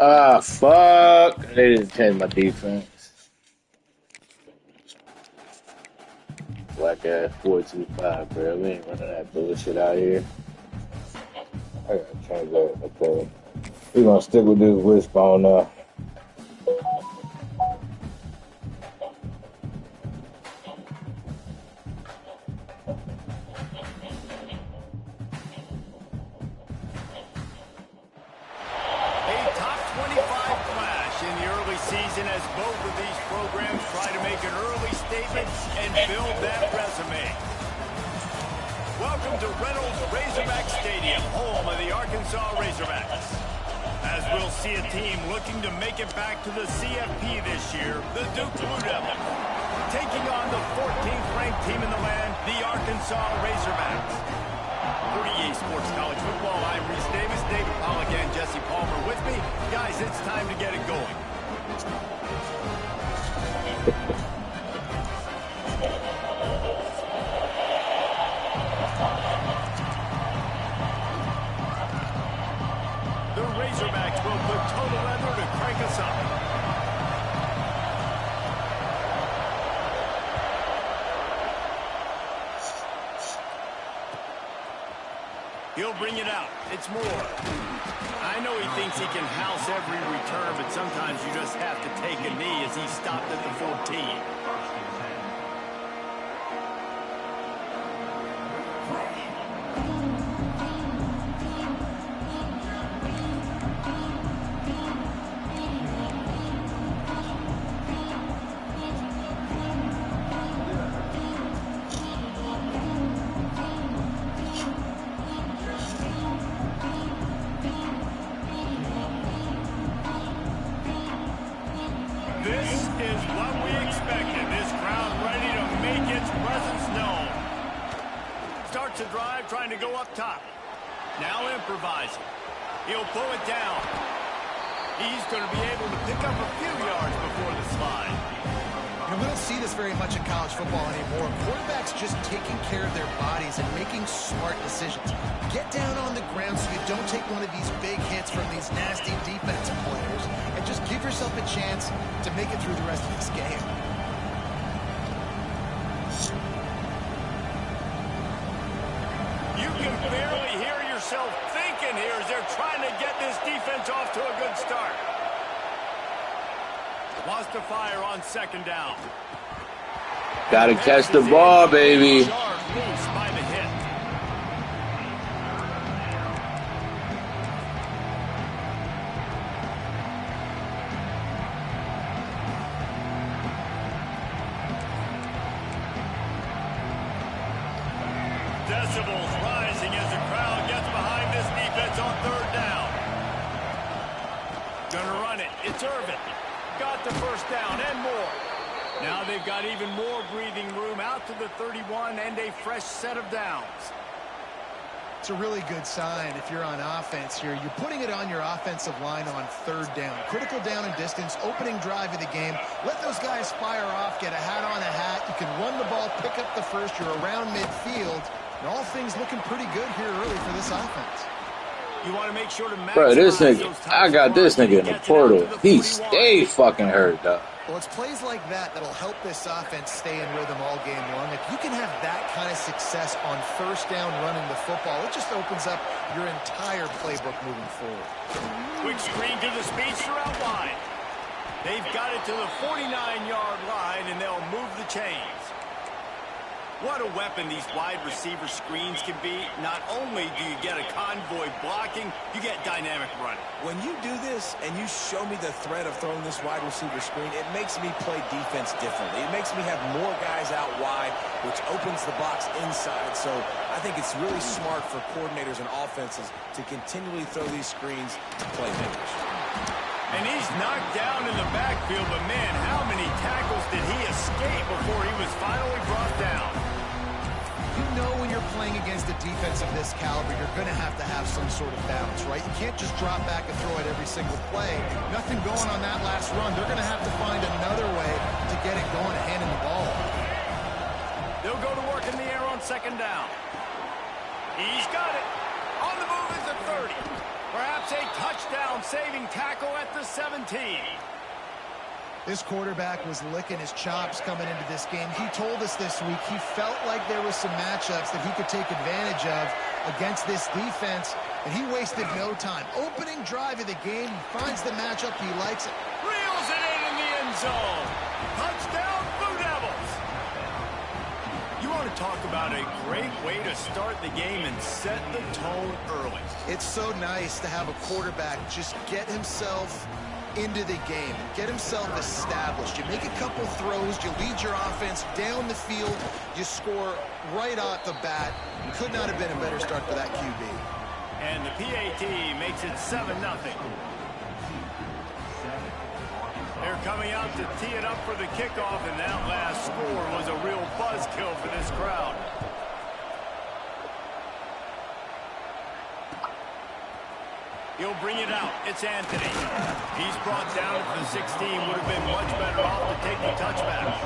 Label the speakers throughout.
Speaker 1: Ah, fuck. They didn't change my defense. Black ass 4-2-5, bro. We ain't running that bullshit out here. I gotta change that. Okay. We gonna stick with this wishbone now.
Speaker 2: As both of these programs try to make an early statement and build that resume. Welcome to Reynolds Razorback Stadium, home of the Arkansas Razorbacks. As we'll see a team looking to make it back to the CFP this year, the Duke Blue Devils, taking on the 14th ranked team in the land, the Arkansas Razorbacks. For EA Sports College Football, I'm Reese Davis, David Pollack, and Jesse Palmer with me. Guys, it's time to get it going. The Razorbacks will put total leather to crank us up. He'll bring it out. It's Moore. I know he thinks he can house every return, but sometimes you just have to take a knee as he stopped at the 14. This is what we expected. This crowd ready to make its presence known. Starts a drive trying to go up top. Now improvising. He'll pull it down. He's going to be able to pick up a few yards before the slide.
Speaker 3: You know, we don't see this very much in college football anymore. Quarterbacks just taking care of their bodies and making smart decisions. Get down on the ground so you don't take one of these big hits from these nasty defensive players, and just give yourself a chance to make it through the rest of this game.
Speaker 2: You can barely hear yourself thinking here as they're trying to get this defense off to a good start. Wants to fire on second down.
Speaker 1: Gotta catch the ball, baby.
Speaker 2: Loose by the hit. Decibels rising as the crowd gets behind this defense on third down. Gonna run it. It's Irvin. Got the first down and more. Now they've got even more breathing room out to the 31 and a fresh set of downs.
Speaker 3: It's a really good sign if you're on offense here. You're putting it on your offensive line on third down. Critical down and distance, opening drive of the game. Let those guys fire off, get a hat on a hat. You can run the ball, pick up the first. You're around midfield. And all things looking pretty good here early for this offense.
Speaker 2: You want to make sure to
Speaker 1: Bro, this nigga, I got this nigga in the portal. He stay fucking hurt, though.
Speaker 3: Well, it's plays like that that'll help this offense stay in rhythm all game long. If you can have that kind of success on first down running the football, it just opens up your entire playbook moving forward.
Speaker 2: Quick screen to the speedster out wide. They've got it to the 49-yard line, and they'll move the chains. What a weapon these wide receiver screens can be. Not only do you get a convoy blocking, you get dynamic running.
Speaker 4: When you do this and you show me the threat of throwing this wide receiver screen, it makes me play defense differently. It makes me have more guys out wide, which opens the box inside. So I think it's really smart for coordinators and offenses to continually throw these screens to playmakers.
Speaker 2: And he's knocked down in the backfield, but man, how many tackles did he escape before he was finally brought down?
Speaker 3: You know when you're playing against a defense of this caliber, you're going to have some sort of balance, right? You can't just drop back and throw it every single play. Nothing going on that last run. They're going to have to find another way to get it going and handing the ball off.
Speaker 2: They'll go to work in the air on second down. He's got it. On the move is the 30. Perhaps a touchdown-saving tackle at the 17.
Speaker 3: This quarterback was licking his chops coming into this game. He told us this week he felt like there was some matchups that he could take advantage of against this defense, and he wasted no time. Opening drive of the game, he finds the matchup, he likes it.
Speaker 2: Reels it in the end zone. Touchdown, Blue Devils. You want to talk about a great way to start the game and set the tone early.
Speaker 3: It's so nice to have a quarterback just get himself into the game, get himself established. You make a couple throws, you lead your offense down the field, you score right off the bat. Could not have been a better start for that QB.
Speaker 2: And the PAT makes it 7-0. They're coming out to tee it up for the kickoff, and that last score was a real buzzkill for this crowd. He'll bring it out. It's Anthony. He's brought down at the 16. Would have been much better off to take the touchback.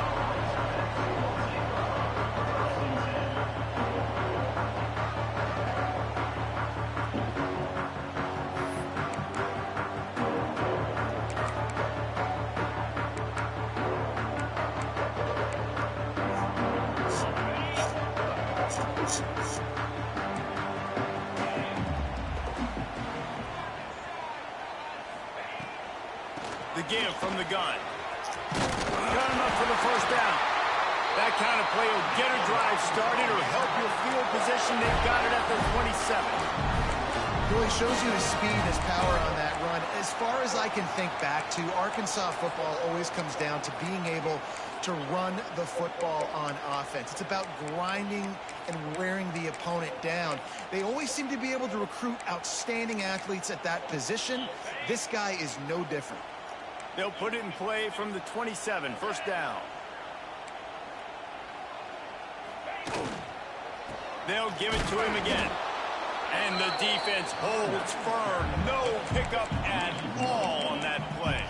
Speaker 2: The give from the gun. Got enough for the first down. That kind of play will get a drive started or help your field position. They've got it at the 27.
Speaker 3: Well, he shows you his speed, his power on that run. As far as I can think back to, Arkansas football always comes down to being able to run the football on offense. It's about grinding and wearing the opponent down. They always seem to be able to recruit outstanding athletes at that position. This guy is no different.
Speaker 2: They'll put it in play from the 27, first down. They'll give it to him again. And the defense holds firm. No pickup at all on that play.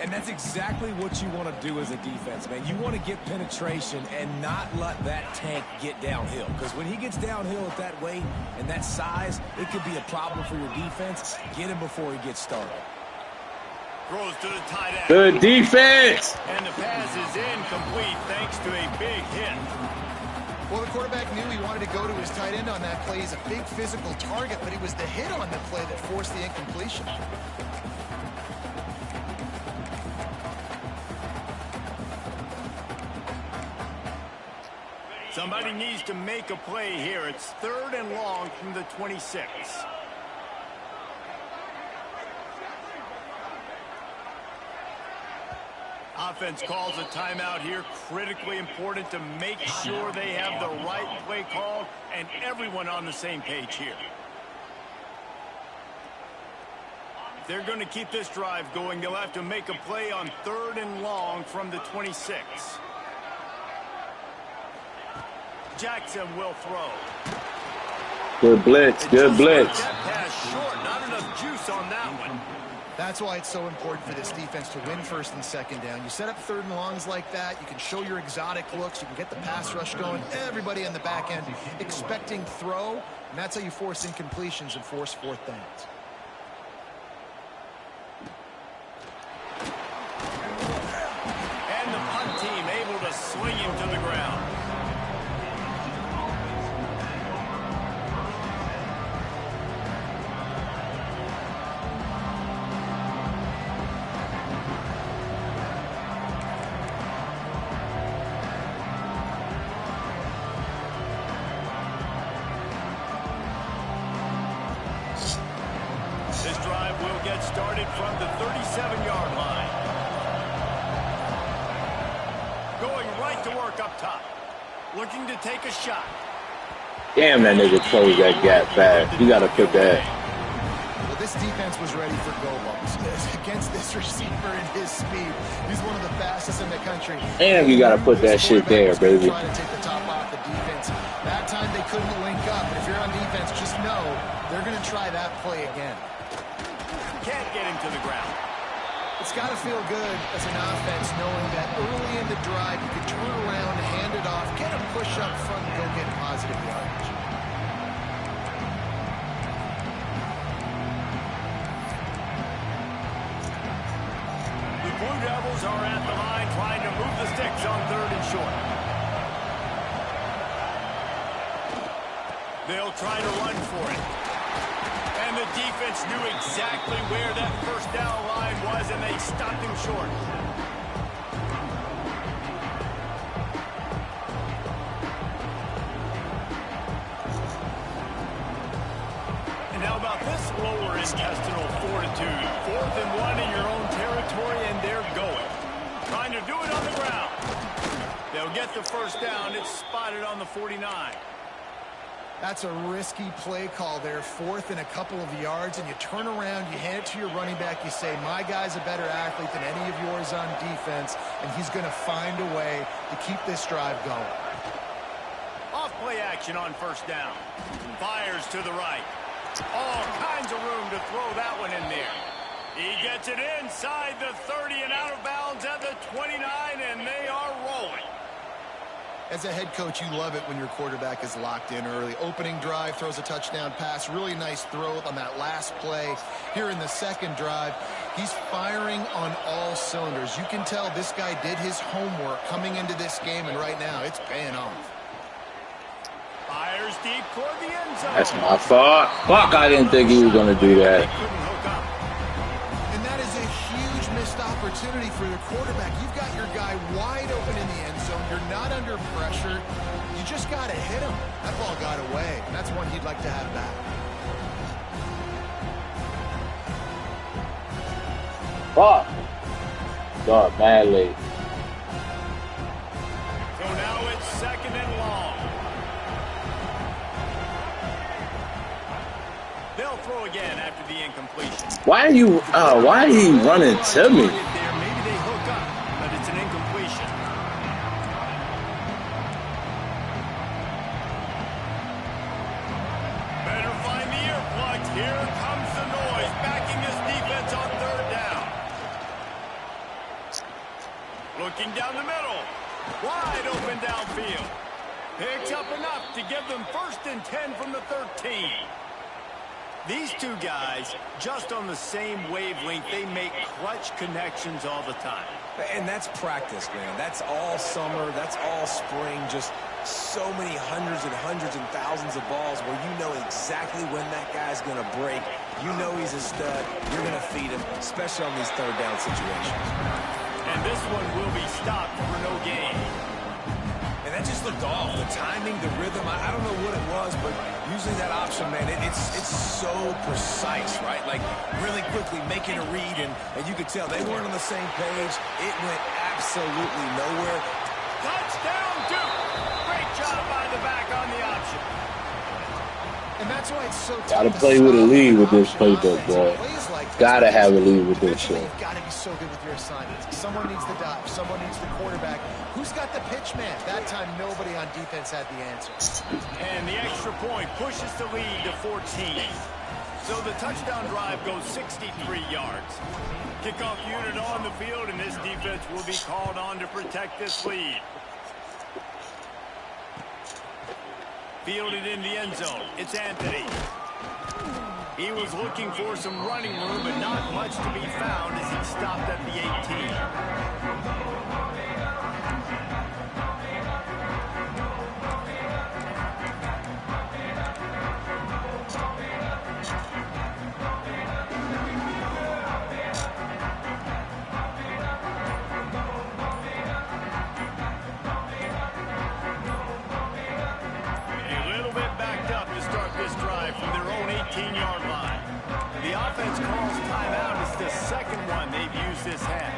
Speaker 4: And that's exactly what you want to do as a defense, man. You want to get penetration and not let that tank get downhill. Because when he gets downhill at that weight and that size, it could be a problem for your defense. Get him before he gets started.
Speaker 2: Throws to the tight end.
Speaker 1: Good defense.
Speaker 2: And the pass is incomplete thanks to a big hit.
Speaker 3: Well, the quarterback knew he wanted to go to his tight end on that play. He's a big physical target, but it was the hit on the play that forced the incompletion.
Speaker 2: Somebody needs to make a play here. It's 3rd and long from the 26. Offense calls a timeout here. Critically important to make sure they have the right play called and everyone on the same page here. If they're going to keep this drive going, they'll have to make a play on 3rd and long from the 26. Jackson will throw.
Speaker 1: Good blitz. Good blitz.
Speaker 2: That pass short. Not enough juice on that one.
Speaker 3: That's why it's so important for this defense to win 1st and 2nd down. You set up 3rd and longs like that. You can show your exotic looks. You can get the pass rush going. Everybody on the back end expecting throw. And that's how you force incompletions and force 4th downs.
Speaker 2: And the punt team able to swing him to the ground. This drive will get started from the 37-yard line. Going right to work up top. Looking to take a shot.
Speaker 1: Damn, that nigga closed that gap fast. You got to put that.
Speaker 3: Well, this defense was ready for go balls against this receiver and his speed. He's one of the fastest in the country.
Speaker 1: And you got to put that shit there, baby.
Speaker 3: Trying to take the top off the defense. That time they couldn't link up. But if you're on defense, just know they're going to try that play again.
Speaker 2: Can't get him to the ground.
Speaker 3: It's got to feel good as an offense knowing that early in the drive you can turn around, hand it off, get a push up front, and go get positive yardage.
Speaker 2: Blue Devils are at the line trying to move the sticks on 3rd and short. They'll try to run for it. And the defense knew exactly where that first down line was, and they stopped him short. And how about this lower intestinal fortitude? 4th and 1 in your own territory, and they're going. Trying to do it on the ground. They'll get the first down. It's spotted on the 49.
Speaker 3: That's a risky play call there, 4th and a couple of yards, and you turn around, you hand it to your running back, you say, my guy's a better athlete than any of yours on defense, and he's going to find a way to keep this drive going.
Speaker 2: Off play action on first down. Fires to the right. All kinds of room to throw that one in there. He gets it inside the 30 and out of bounds at the 29, and they are rolling.
Speaker 3: As a head coach, you love it when your quarterback is locked in early. Opening drive, throws a touchdown pass. Really nice throw on that last play. Here in the second drive, he's firing on all cylinders. You can tell this guy did his homework coming into this game, and right now it's paying off.
Speaker 2: Fires deep toward the end zone.
Speaker 1: That's my fault. Fuck, I didn't think he was going to do that.
Speaker 3: And that is a huge missed opportunity for your quarterback. You've got your guy wide open in the end zone. You're not under pressure. You just got to hit him. That ball got away, and that's one he'd like to have back.
Speaker 1: Fuck. God, mad late.
Speaker 2: So now it's 2nd and long. They'll throw again after the incompletion.
Speaker 1: Why are you running to me?
Speaker 2: Maybe they hook up, but it's an incompletion. Better find the earplugs. Here comes the noise, backing this defense on 3rd down. Looking down the middle. Wide open downfield. Picks up enough to give them 1st and 10 from the 13. These two guys, just on the same wavelength, they make clutch connections all the time.
Speaker 4: And that's practice, man. That's all summer. That's all spring. Just so many hundreds and thousands of balls where you know exactly when that guy's going to break. You know he's a stud. You're going to feed him, especially on these 3rd down situations.
Speaker 2: And this one will be stopped for no gain.
Speaker 4: And that just looked off. The timing, the rhythm, I don't know what it was, but usually that option, man, it's so precise, right? Like really quickly making a read, and you could tell they weren't on the same page. It went absolutely nowhere.
Speaker 2: Touchdown, Duke! Great job by the back on the option.
Speaker 3: And that's why it's so tough.
Speaker 1: Gotta play with a lead with this playbook, bro. Gotta have a lead with this shit.
Speaker 3: You've got to be so good with your assignments. Someone needs the dive. Someone needs the quarterback. Who's got the pitch man? That time, nobody on defense had the answer.
Speaker 2: And the extra point pushes the lead to 14. So the touchdown drive goes 63 yards. Kickoff unit on the field, and this defense will be called on to protect this lead. Fielded in the end zone. It's Anthony. He was looking for some running room, but not much to be found as he stopped at the 18. A little bit backed up to start this drive from their own 18-yard line. The offense calls timeout. It's the second one they've used this half.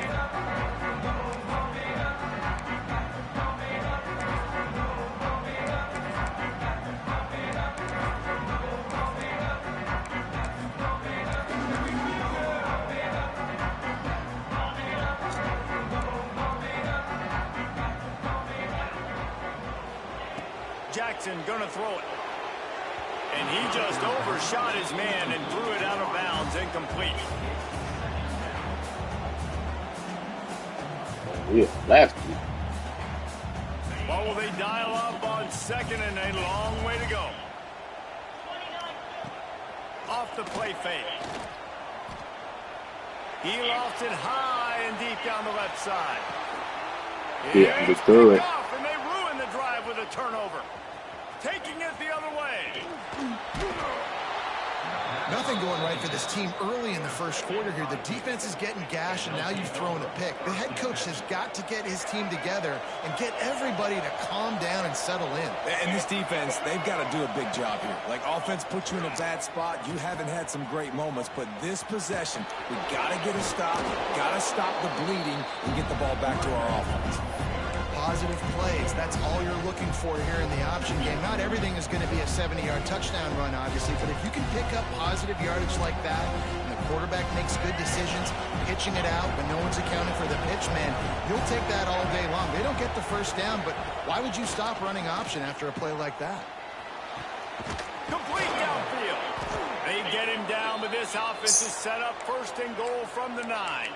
Speaker 2: Jackson gonna throw it. And he just overshot his man and threw it out of bounds, incomplete.
Speaker 1: Yeah, lefty.
Speaker 2: What will they dial up on 2nd and a long way to go? Off the play fake. He lost it high and deep down the left side.
Speaker 1: Yeah,
Speaker 2: It's
Speaker 1: just threw
Speaker 2: picked
Speaker 1: it.
Speaker 2: off, and they ruin the drive with a turnover. Taking it the other way.
Speaker 3: Nothing going right for this team early in the first quarter here. The defense is getting gashed, and now you've thrown a pick. The head coach has got to get his team together and get everybody to calm down and settle in.
Speaker 4: And this defense, they've got to do a big job here. Like, offense put you in a bad spot. You haven't had some great moments, but this possession, we got to get a stop, got to stop the bleeding, and get the ball back to our offense.
Speaker 3: Positive plays. That's all you're looking for here in the option game. Not everything is going to be a 70-yard touchdown run, obviously, but if you can pick up positive yardage like that and the quarterback makes good decisions, pitching it out when no one's accounting for the pitch, man, you'll take that all day long. They don't get the first down, but why would you stop running option after a play like that?
Speaker 2: Complete downfield. They get him down, but this offense is set up first and goal from the 9.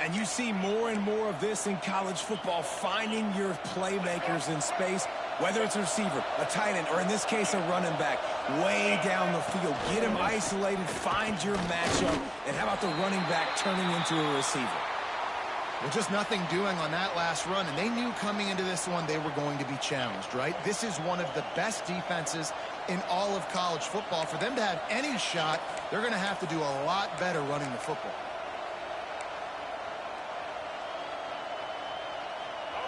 Speaker 4: And you see more and more of this in college football, finding your playmakers in space, whether it's a receiver, a tight end, or in this case, a running back, way down the field. Get him isolated, find your matchup, and how about the running back turning into a receiver?
Speaker 3: Well, just nothing doing on that last run, and they knew coming into this one they were going to be challenged, right? This is one of the best defenses in all of college football. For them to have any shot, they're going to have to do a lot better running the football.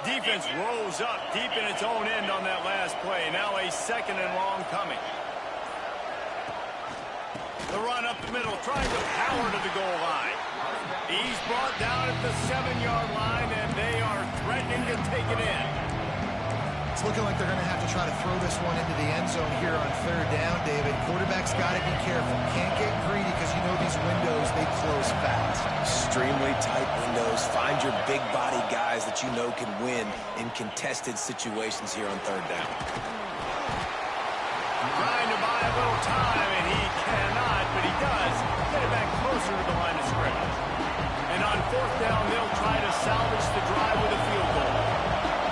Speaker 2: Defense rose up deep in its own end on that last play. Now a second and long coming. The run up the middle, trying to power to the goal line. He's brought down at the 7-yard line, and they are threatening to take it in.
Speaker 3: It's looking like they're going to have to try to throw this one into the end zone here on third down, David. Quarterback's got to be careful. Can't get greedy because you know these windows, they close fast.
Speaker 4: Extremely tight windows. Find your big body guys that you know can win in contested situations here on third down.
Speaker 2: Trying to buy a little time, and he cannot, but he does get it back closer to the line of scrimmage. And on fourth down, they'll try to salvage the drive with a field goal.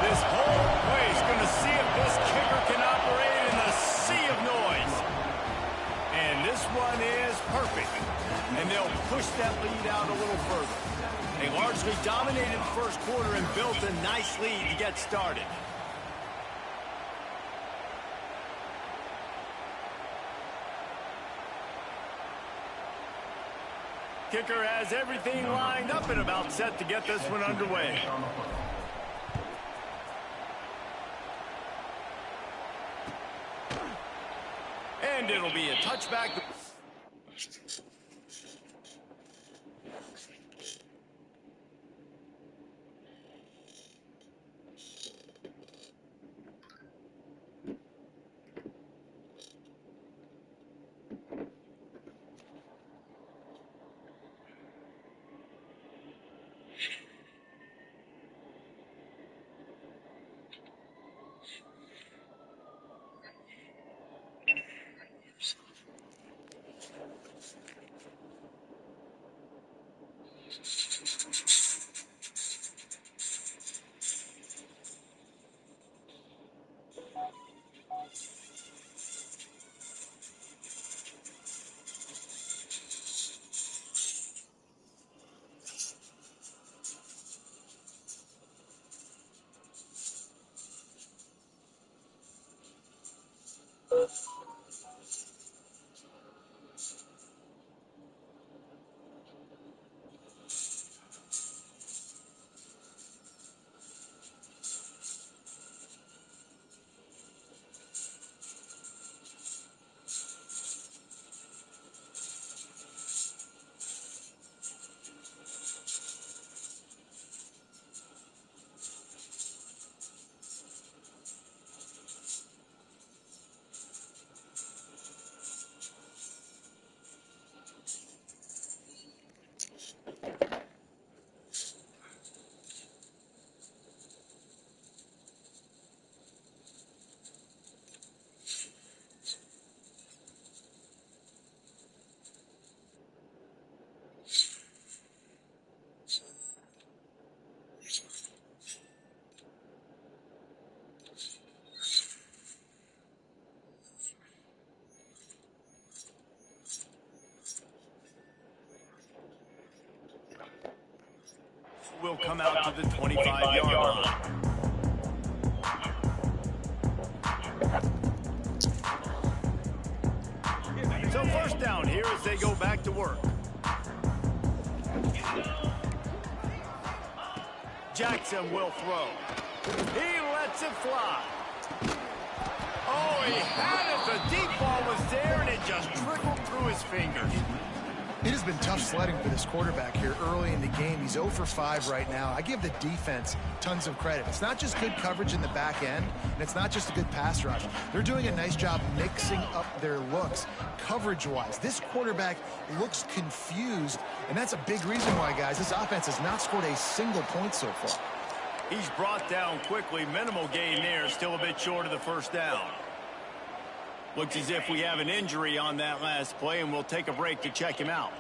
Speaker 2: This whole place going to see if this kicker can operate in the sea of noise. And this one is perfect. And they'll push that lead out a little further. They largely dominated the first quarter and built a nice lead to get started. Kicker has everything lined up and about set to get this one underway. And it'll be a touchback. will come out to the 25-yard line. So first down here as they go back to work. Jackson will throw. He lets it fly. Oh, he had it. The deep ball was there, and it just trickled through his fingers.
Speaker 3: It has been tough sledding for this quarterback here early in the game. He's 0 for 5 right now. I give the defense tons of credit. It's not just good coverage in the back end, and it's not just a good pass rush. They're doing a nice job mixing up their looks coverage-wise. This quarterback looks confused, and that's a big reason why, guys, this offense has not scored a single point so far.
Speaker 2: He's brought down quickly. Minimal gain there. Still a bit short of the first down. Looks as if we have an injury on that last play, and we'll take a break to check him out.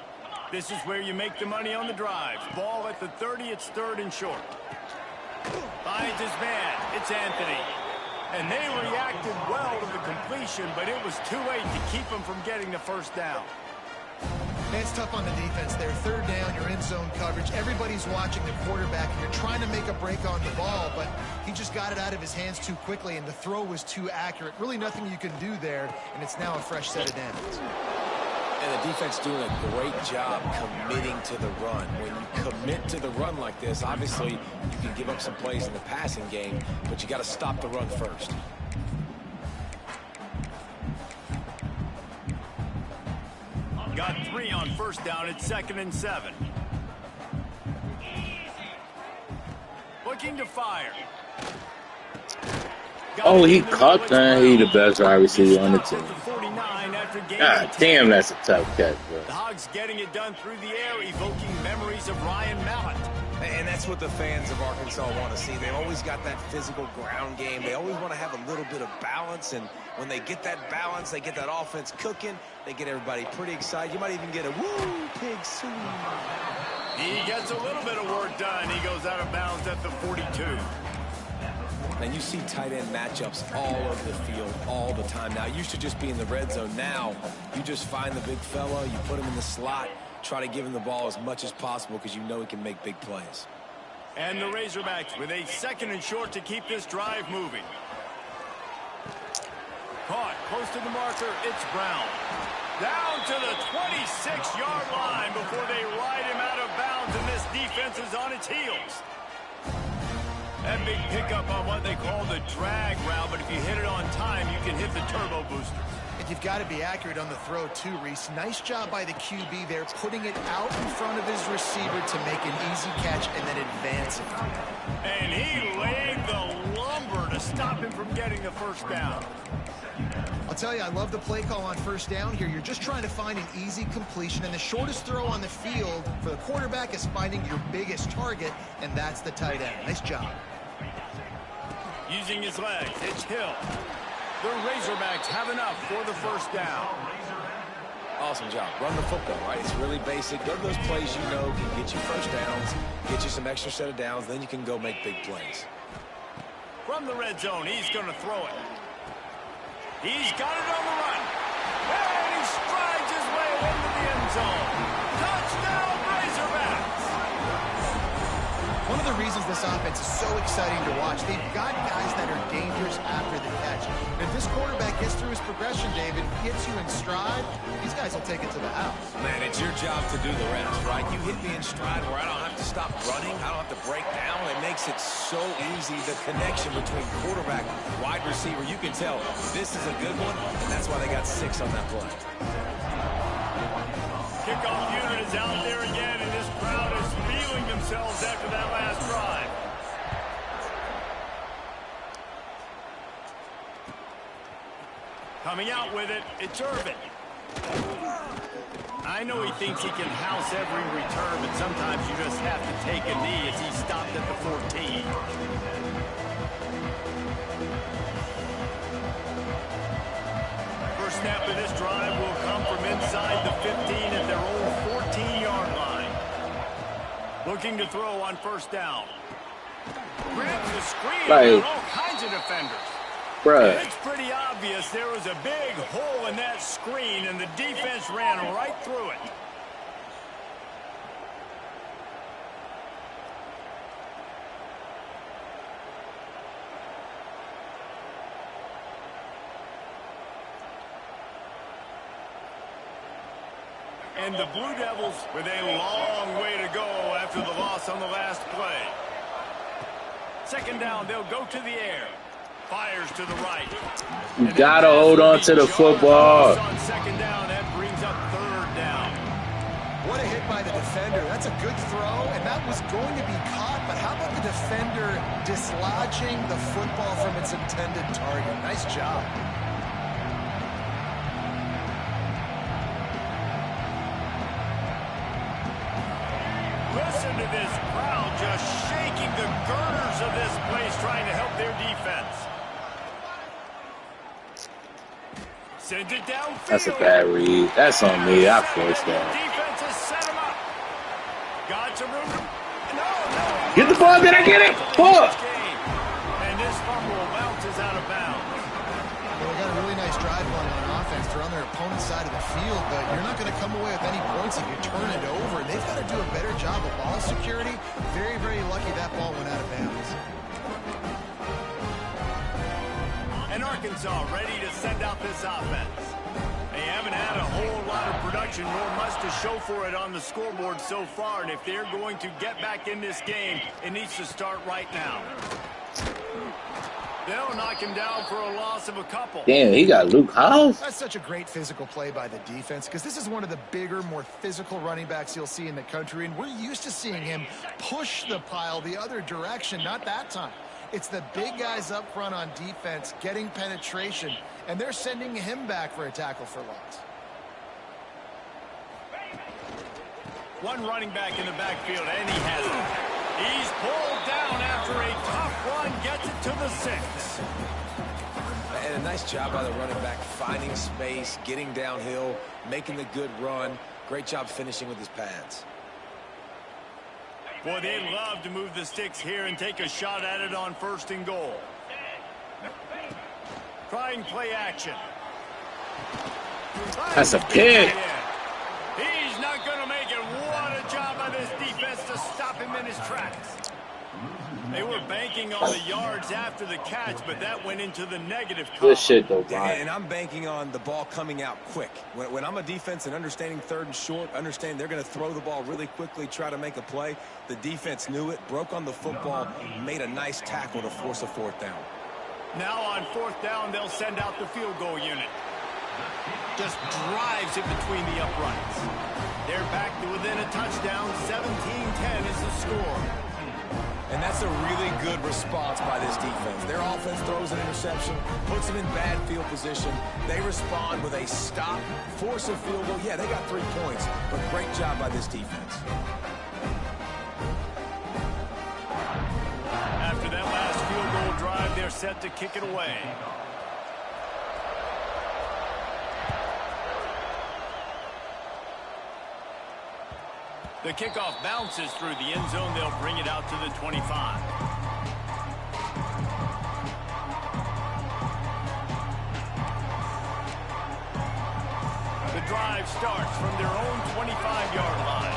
Speaker 2: This is where you make the money on the drives. Ball at the 30, it's 3rd and short. Finds his man. It's Anthony. And they reacted well to the completion, but it was too late to keep him from getting the first down.
Speaker 3: Man, it's tough on the defense there. 3rd down, you're in zone coverage. Everybody's watching the quarterback, and you're trying to make a break on the ball, but he just got it out of his hands too quickly, and the throw was too accurate. Really nothing you can do there, and it's now a fresh set of downs.
Speaker 4: And the defense doing a great job committing to the run. When you commit to the run like this, obviously you can give up some plays in the passing game, but you got to stop the run first.
Speaker 2: Got 3 on first down. It's 2nd and 7. Looking to fire.
Speaker 1: Oh, he caught that. He the best wide receiver on the team. God damn, that's a tough catch, bro.
Speaker 2: The Hogs getting it done through the air, evoking memories of Ryan Mallett.
Speaker 4: And that's what the fans of Arkansas want to see. They've always got that physical ground game. They always want to have a little bit of balance, and when they get that balance, they get that offense cooking, they get everybody pretty excited. You might even get a woo, pig swing.
Speaker 2: He gets a little bit of work done. He goes out of bounds at the 42.
Speaker 4: And you see tight end matchups all over the field all the time. Now, it used to just be in the red zone. Now, you just find the big fella, you put him in the slot, try to give him the ball as much as possible because you know he can make big plays.
Speaker 2: And the Razorbacks with a 2nd and short to keep this drive moving. Caught close to the marker. It's Brown. Down to the 26-yard line before they ride him out of bounds, and this defense is on its heels. That big pickup on what they call the drag route, but if you hit it on time, you can hit the turbo booster.
Speaker 3: And you've got to be accurate on the throw, too, Reese. Nice job by the QB there, putting it out in front of his receiver to make an easy catch and then advance it.
Speaker 2: And he laid the lumber to stop him from getting the first down.
Speaker 3: I'll tell you, I love the play call on first down here. You're just trying to find an easy completion, and the shortest throw on the field for the quarterback is finding your biggest target, and that's the tight end. Nice job.
Speaker 2: Using his legs, it's Hill. The Razorbacks have enough for the first down.
Speaker 4: Awesome job. Run the football, right? It's really basic. Go to those plays you know can get you first downs, get you some extra set of downs, then you can go make big plays.
Speaker 2: From the red zone, he's going to throw it. He's got it on the run. And he strides his way into the end zone. Touchdown, Razorbacks!
Speaker 3: One of the reasons this offense is so exciting to watch, they've got guys that are dangerous after the catch. And if this quarterback gets through his progression, David, hits you in stride, these guys will take it to the house.
Speaker 4: Man, it's your job to do the rest, right? You hit me in stride where I don't have to stop running. I don't have to break down. It makes it so easy. The connection between quarterback, wide receiver, you can tell this is a good one, and that's why they got 6 on that play.
Speaker 2: Kickoff unit is out there again, and this crowd is feeling themselves after that last drive. Coming out with it, it's Irvin. I know he thinks he can house every return, but sometimes you just have to take a knee as he stopped at the 14. First snap of this drive will come from inside the 15 at their own 14-yard line. Looking to throw on first down. Grabs the screen on all kinds of defenders.
Speaker 1: Bruh.
Speaker 2: It's pretty obvious there was a big hole in that screen, and the defense ran right through it. And the Blue Devils with a long way to go after the loss on the last play. Second down, they'll go to the air. Fires to the right.
Speaker 1: You gotta hold on to the football.
Speaker 2: On second down, that brings up third down.
Speaker 3: What a hit by the defender. That's a good throw, and that was going to be caught, but how about the defender dislodging the football from its intended target? Nice job.
Speaker 2: Listen to this crowd just shaking the girders of this place, trying to help their defense. Sends it downfield.
Speaker 1: That's a bad read. That's on me. I forced that.
Speaker 2: Defense has set him up. Got some room. No.
Speaker 1: Get the ball. Did I get it? Pull.
Speaker 2: And this fumble bounces out of bounds.
Speaker 3: Well, they got a really nice drive going on offense. They're on their opponent's side of the field, but you're not going to come away with any points if you turn it over. And they've got to do a better job of ball security. Very, very lucky that ball went out of bounds.
Speaker 2: And Arkansas ready to send out this offense. They haven't had a whole lot of production, nor much to show for it on the scoreboard so far. And if they're going to get back in this game, it needs to start right now. They'll knock him down for a loss of a couple.
Speaker 1: Damn, he got Luke House.
Speaker 3: That's such a great physical play by the defense, because this is one of the bigger, more physical running backs you'll see in the country, and we're used to seeing him push the pile the other direction. Not that time. It's the big guys up front on defense getting penetration, and they're sending him back for a tackle for loss.
Speaker 2: One running back in the backfield, and he has it. He's pulled down after a tough run, gets it to the 6.
Speaker 4: And a nice job by the running back, finding space, getting downhill, making the good run. Great job finishing with his pads.
Speaker 2: Boy, they love to move the sticks here and take a shot at it on 1st and goal. Trying play action.
Speaker 1: That's a pick.
Speaker 2: He's not going to make it. What a job by this defense to stop him in his tracks. They were banking on the yards after the catch, but that went into the negative column.
Speaker 1: Good shit, though, Brian.
Speaker 4: And I'm banking on the ball coming out quick. When I'm a defense and understanding 3rd and short, understand they're going to throw the ball really quickly, try to make a play. The defense knew it, broke on the football, made a nice tackle to force a 4th down.
Speaker 2: Now on 4th down, they'll send out the field goal unit. Just drives it between the uprights. They're back to within a touchdown. 17-10 is the score.
Speaker 4: And that's a really good response by this defense. Their offense throws an interception, puts them in bad field position. They respond with a stop, force a field goal. Yeah, they got 3 points, but great job by this defense.
Speaker 2: After that last field goal drive, they're set to kick it away. The kickoff bounces through the end zone. They'll bring it out to the 25. The drive starts from their own 25-yard line.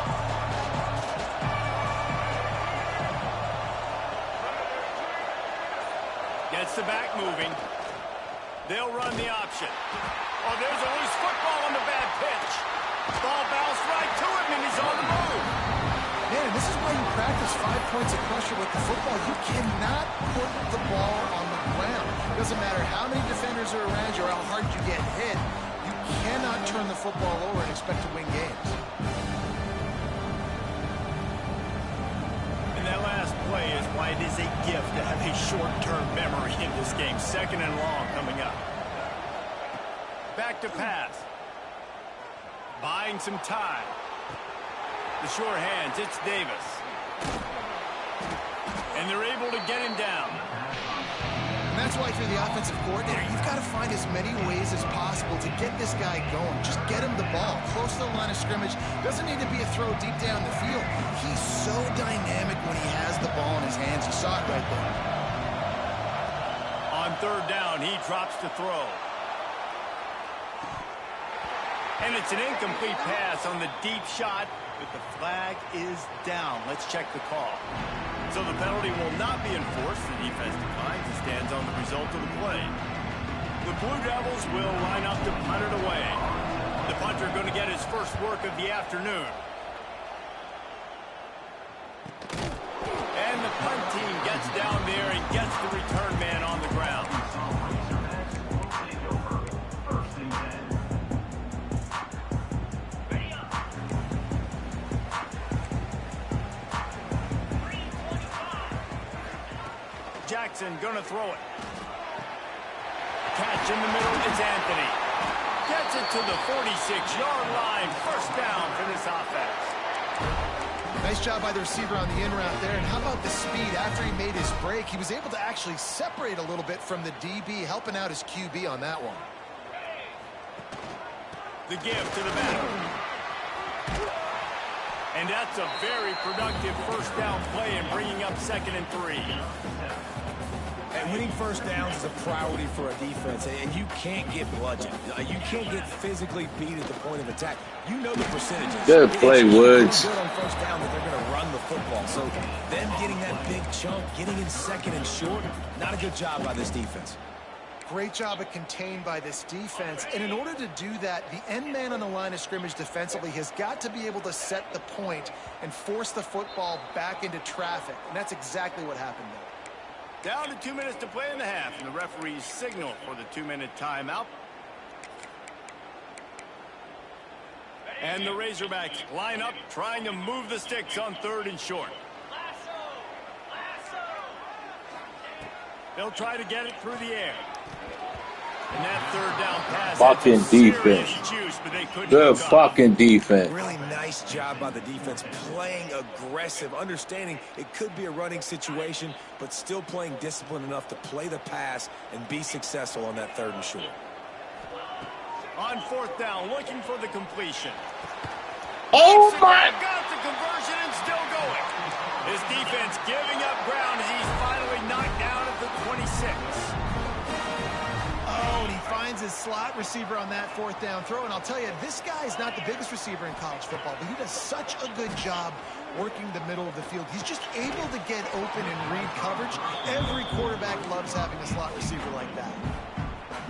Speaker 2: Gets the back moving. They'll run the option. Oh, there's a loose football on the bad pitch. Ball bounced right to him, and he's on the move.
Speaker 3: Man, this is why you practice 5 points of pressure with the football. You cannot put the ball on the ground. It doesn't matter how many defenders are around you or how hard you get hit. You cannot turn the football over and expect to win games.
Speaker 2: And that last play is why it is a gift to have a short-term memory in this game. 2nd and long coming up. Back to pass. Buying some time. The sure hands, it's Davis. And they're able to get him down.
Speaker 3: And that's why if you're the offensive coordinator, you've got to find as many ways as possible to get this guy going. Just get him the ball close to the line of scrimmage. Doesn't need to be a throw deep down the field. He's so dynamic when he has the ball in his hands. You saw it right there.
Speaker 2: On 3rd down, he drops to throw. And it's an incomplete pass on the deep shot, but the flag is down. Let's check the call. So the penalty will not be enforced. The defense declines and stands on the result of the play. The Blue Devils will line up to punt it away. the punter going to get his first work of the afternoon. And the punt team gets down there and gets the return man on the ground. Jackson going to throw it. Catch in the middle is Anthony. Gets it to the 46-yard line. First down for this offense.
Speaker 3: Nice job by the receiver on the in route there. And how about the speed? After he made his break, he was able to actually separate a little bit from the DB, helping out his QB on that one.
Speaker 2: The give to the back. And that's a very productive first down play and bringing up 2nd and 3.
Speaker 4: And winning first downs is a priority for a defense, and you can't get bludgeoned. You can't get physically beat at the point of attack. You know the percentages.
Speaker 1: Good play, Woods.
Speaker 4: Good on first down that they're going to run the football. So them getting that big chunk, getting in 2nd and short, not a good job by this defense.
Speaker 3: Great job of contained by this defense. And in order to do that, the end man on the line of scrimmage defensively has got to be able to set the point and force the football back into traffic. And that's exactly what happened there.
Speaker 2: Down to 2 minutes to play in the half, and the referees signal for the 2-minute timeout. And the Razorbacks line up, trying to move the sticks on 3rd and short. They'll try to get it through the air. And that 3rd down pass.
Speaker 1: Fucking defense.
Speaker 2: Juice, but they couldn't
Speaker 1: Good fucking defense.
Speaker 4: Really nice job by the defense, playing aggressive, understanding it could be a running situation, but still playing disciplined enough to play the pass and be successful on that 3rd and short.
Speaker 2: On 4th down, looking for the completion.
Speaker 1: Oh my!
Speaker 2: Got the conversion and still going. His defense giving up ground as he's finally knocked down at the 26.
Speaker 3: Oh, and he finds his slot receiver on that 4th down throw. And I'll tell you, this guy is not the biggest receiver in college football, but he does such a good job working the middle of the field. He's just able to get open and read coverage. Every quarterback loves having a slot receiver like that.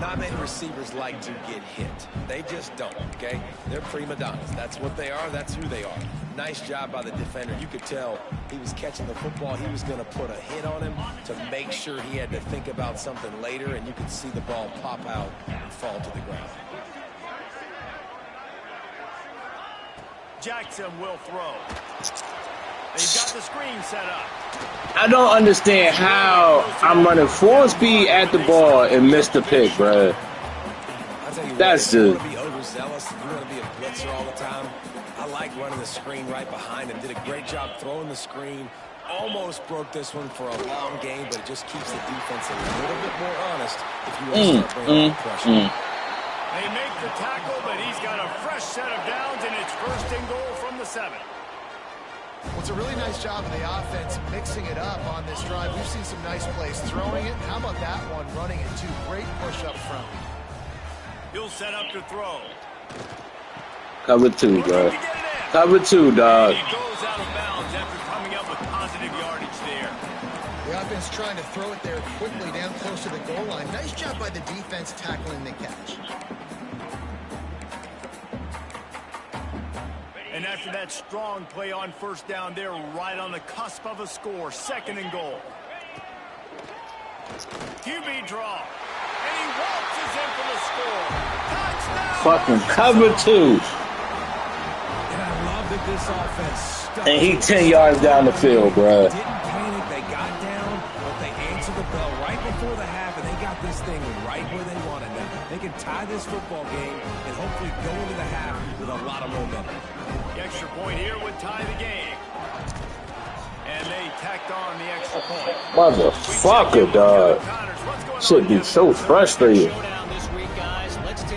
Speaker 4: Not many receivers like to get hit. They just don't, okay? They're prima donnas. That's what they are. That's who they are. Nice job by the defender. You could tell he was catching the football. He was going to put a hit on him to make sure he had to think about something later, and you could see the ball pop out and fall to the ground.
Speaker 2: Jackson will throw. They've got the screen set up.
Speaker 1: I don't understand how I'm running full speed at the ball and miss the pick, bro. That's
Speaker 4: just. You
Speaker 1: just.
Speaker 4: want to be overzealous. You want to be a blitzer all the time. I like running the screen right behind him. Did a great job throwing the screen. Almost broke this one for a long game, but it just keeps the defense a little bit more honest if you want to start bringing pressure.
Speaker 2: They make the tackle, but he's got a fresh set of downs, and it's 1st and goal from the 7.
Speaker 3: Well, it's a really nice job of the offense mixing it up on this drive. We've seen some nice plays throwing it. How about that one running it too? Great push up front.
Speaker 2: He'll set up to throw.
Speaker 1: Cover 2, bro. Cover 2, dog.
Speaker 2: He goes out of bounds after coming up with positive yardage there.
Speaker 3: The offense trying to throw it there quickly down close to the goal line. Nice job by the defense tackling the catch.
Speaker 2: And after that strong play on 1st down, they're right on the cusp of a score. 2nd and goal. QB draw. And he waltzes in for the score. Touchdown!
Speaker 1: Fucking cover 2.
Speaker 4: And I love that this offense stuck.
Speaker 1: And he 10 yards down the field, bro.
Speaker 4: Didn't panic. They got down, but they answered the bell right before the half, and they got this thing right where they wanted them. They can tie this football game and hopefully go into the half with a lot of momentum.
Speaker 2: The extra point here would tie the game. And they tacked on the extra point.
Speaker 1: Motherfucker, dog. Should be so frustrating.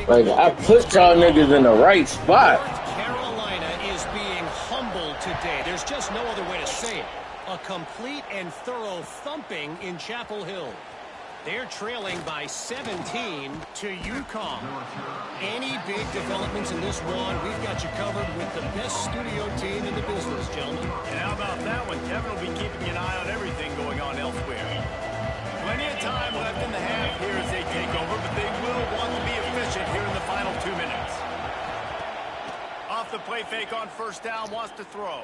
Speaker 1: Like, I put y'all niggas in the right spot.
Speaker 5: Carolina is being humbled today. There's just no other way to say it. A complete and thorough thumping in Chapel Hill. They're trailing by 17 to UConn. Any big developments in this one, we've got you covered with the best studio team in the business, gentlemen.
Speaker 2: And how about that one? Kevin will be keeping an eye on everything going on elsewhere. Plenty of time left in the half here as they take over, but they will want to be efficient here in the final 2 minutes. off the play fake on first down, wants to throw.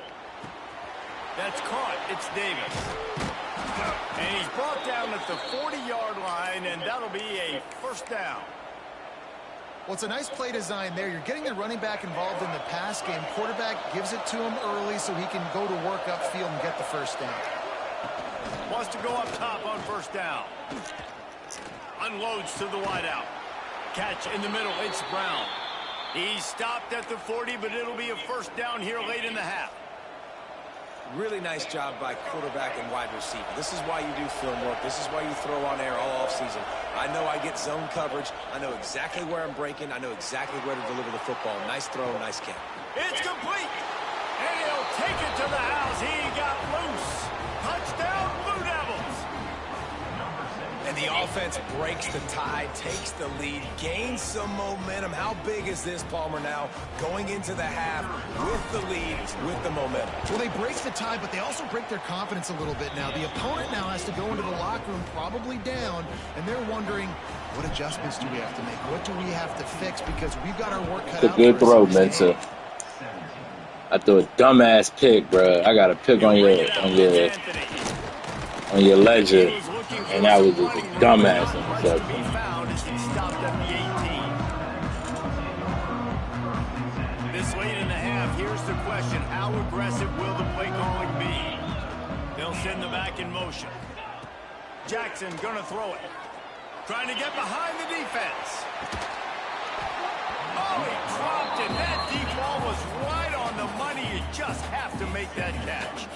Speaker 2: That's caught. It's Davis. And he's brought down at the 40-yard line, and that'll be a first down.
Speaker 3: Well, it's a nice play design there. You're getting the running back involved in the pass game. Quarterback gives it to him early so he can go to work upfield and get the first down.
Speaker 2: Wants to go up top on first down. Unloads to the wideout. Catch in the middle. It's Brown. He stopped at the 40, but it'll be a first down here late in the half.
Speaker 4: Really nice job by quarterback and wide receiver. This is why you do film work. This is why you throw on air all offseason. I know I get zone coverage. I know exactly where I'm breaking. I know exactly where to deliver the football. Nice throw, nice catch.
Speaker 2: It's complete. And he'll take it to the house. He got loose. Touchdown, Blue Devils.
Speaker 4: And the offense breaks the tie, takes the lead, gains some momentum. How big is this, Palmer, now? Going into the half with the lead, with the momentum.
Speaker 3: Well, they break the tie, but they also break their confidence a little bit now. The opponent now has to go into the locker room probably down, and they're wondering, what adjustments do we have to make? What do we have to fix? Because we've got our work cut out.
Speaker 1: It's a good throw, Mensa. I threw a dumbass pick, bro. I got a pick on your ledger. And that was just a dumbass interception.
Speaker 2: This late in the half, here's the question. How aggressive will the play calling be? They'll send the back in motion. Jackson gonna throw it. Trying to get behind the defense. Oh, he dropped it. That deep ball was right on the money. You just have to make that catch.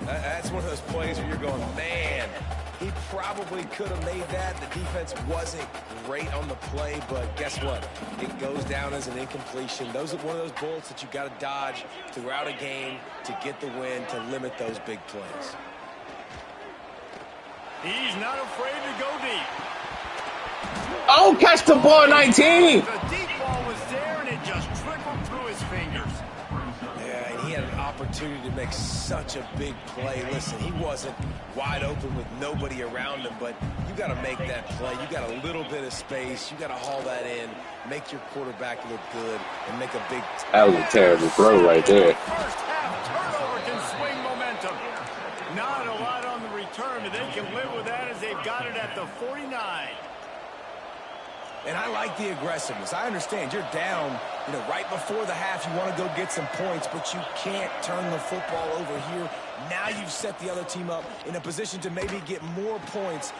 Speaker 4: That's one of those plays where you're going, man, he probably could have made that. The defense wasn't great on the play, but guess what? It goes down as an incompletion. Those are one of those bullets that you got to dodge throughout a game to get the win, to limit those big plays.
Speaker 2: He's not afraid to go deep.
Speaker 1: Oh, catch the ball, 19!
Speaker 2: The deep ball was there, and it just trickled through his fingers.
Speaker 4: Yeah, and he had an opportunity to make such a big play. Listen, he wasn't wide open with nobody around him, but you got to make that play. You got a little bit of space. You got to haul that in, make your quarterback look good, and make a big...
Speaker 1: That was a terrible throw right there.
Speaker 2: First half turnover can swing momentum. Not a lot on the return, but they can live with that as they've got it at the 49.
Speaker 4: And I like the aggressiveness. I understand you're down, right before the half. You want to go get some points, but you can't turn the football over here. Now you've set the other team up in a position to maybe get more points.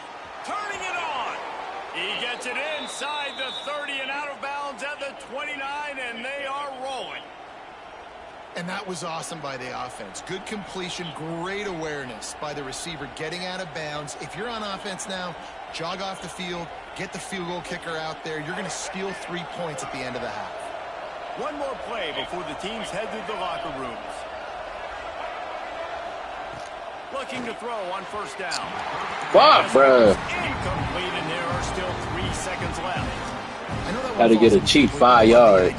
Speaker 2: Turning it on. He gets it inside the 30 and out of bounds at the 29, and they are rolling.
Speaker 3: And that was awesome by the offense. Good completion, great awareness by the receiver getting out of bounds. If you're on offense now, jog off the field, get the field goal kicker out there. You're going to steal 3 points at the end of the half.
Speaker 2: One more play before the teams head to the locker rooms. Looking to throw on first down.
Speaker 1: Fuck, bro.
Speaker 2: Incomplete, and there are still 3 seconds left.
Speaker 3: I know that
Speaker 1: Had to get a cheap 5 yards.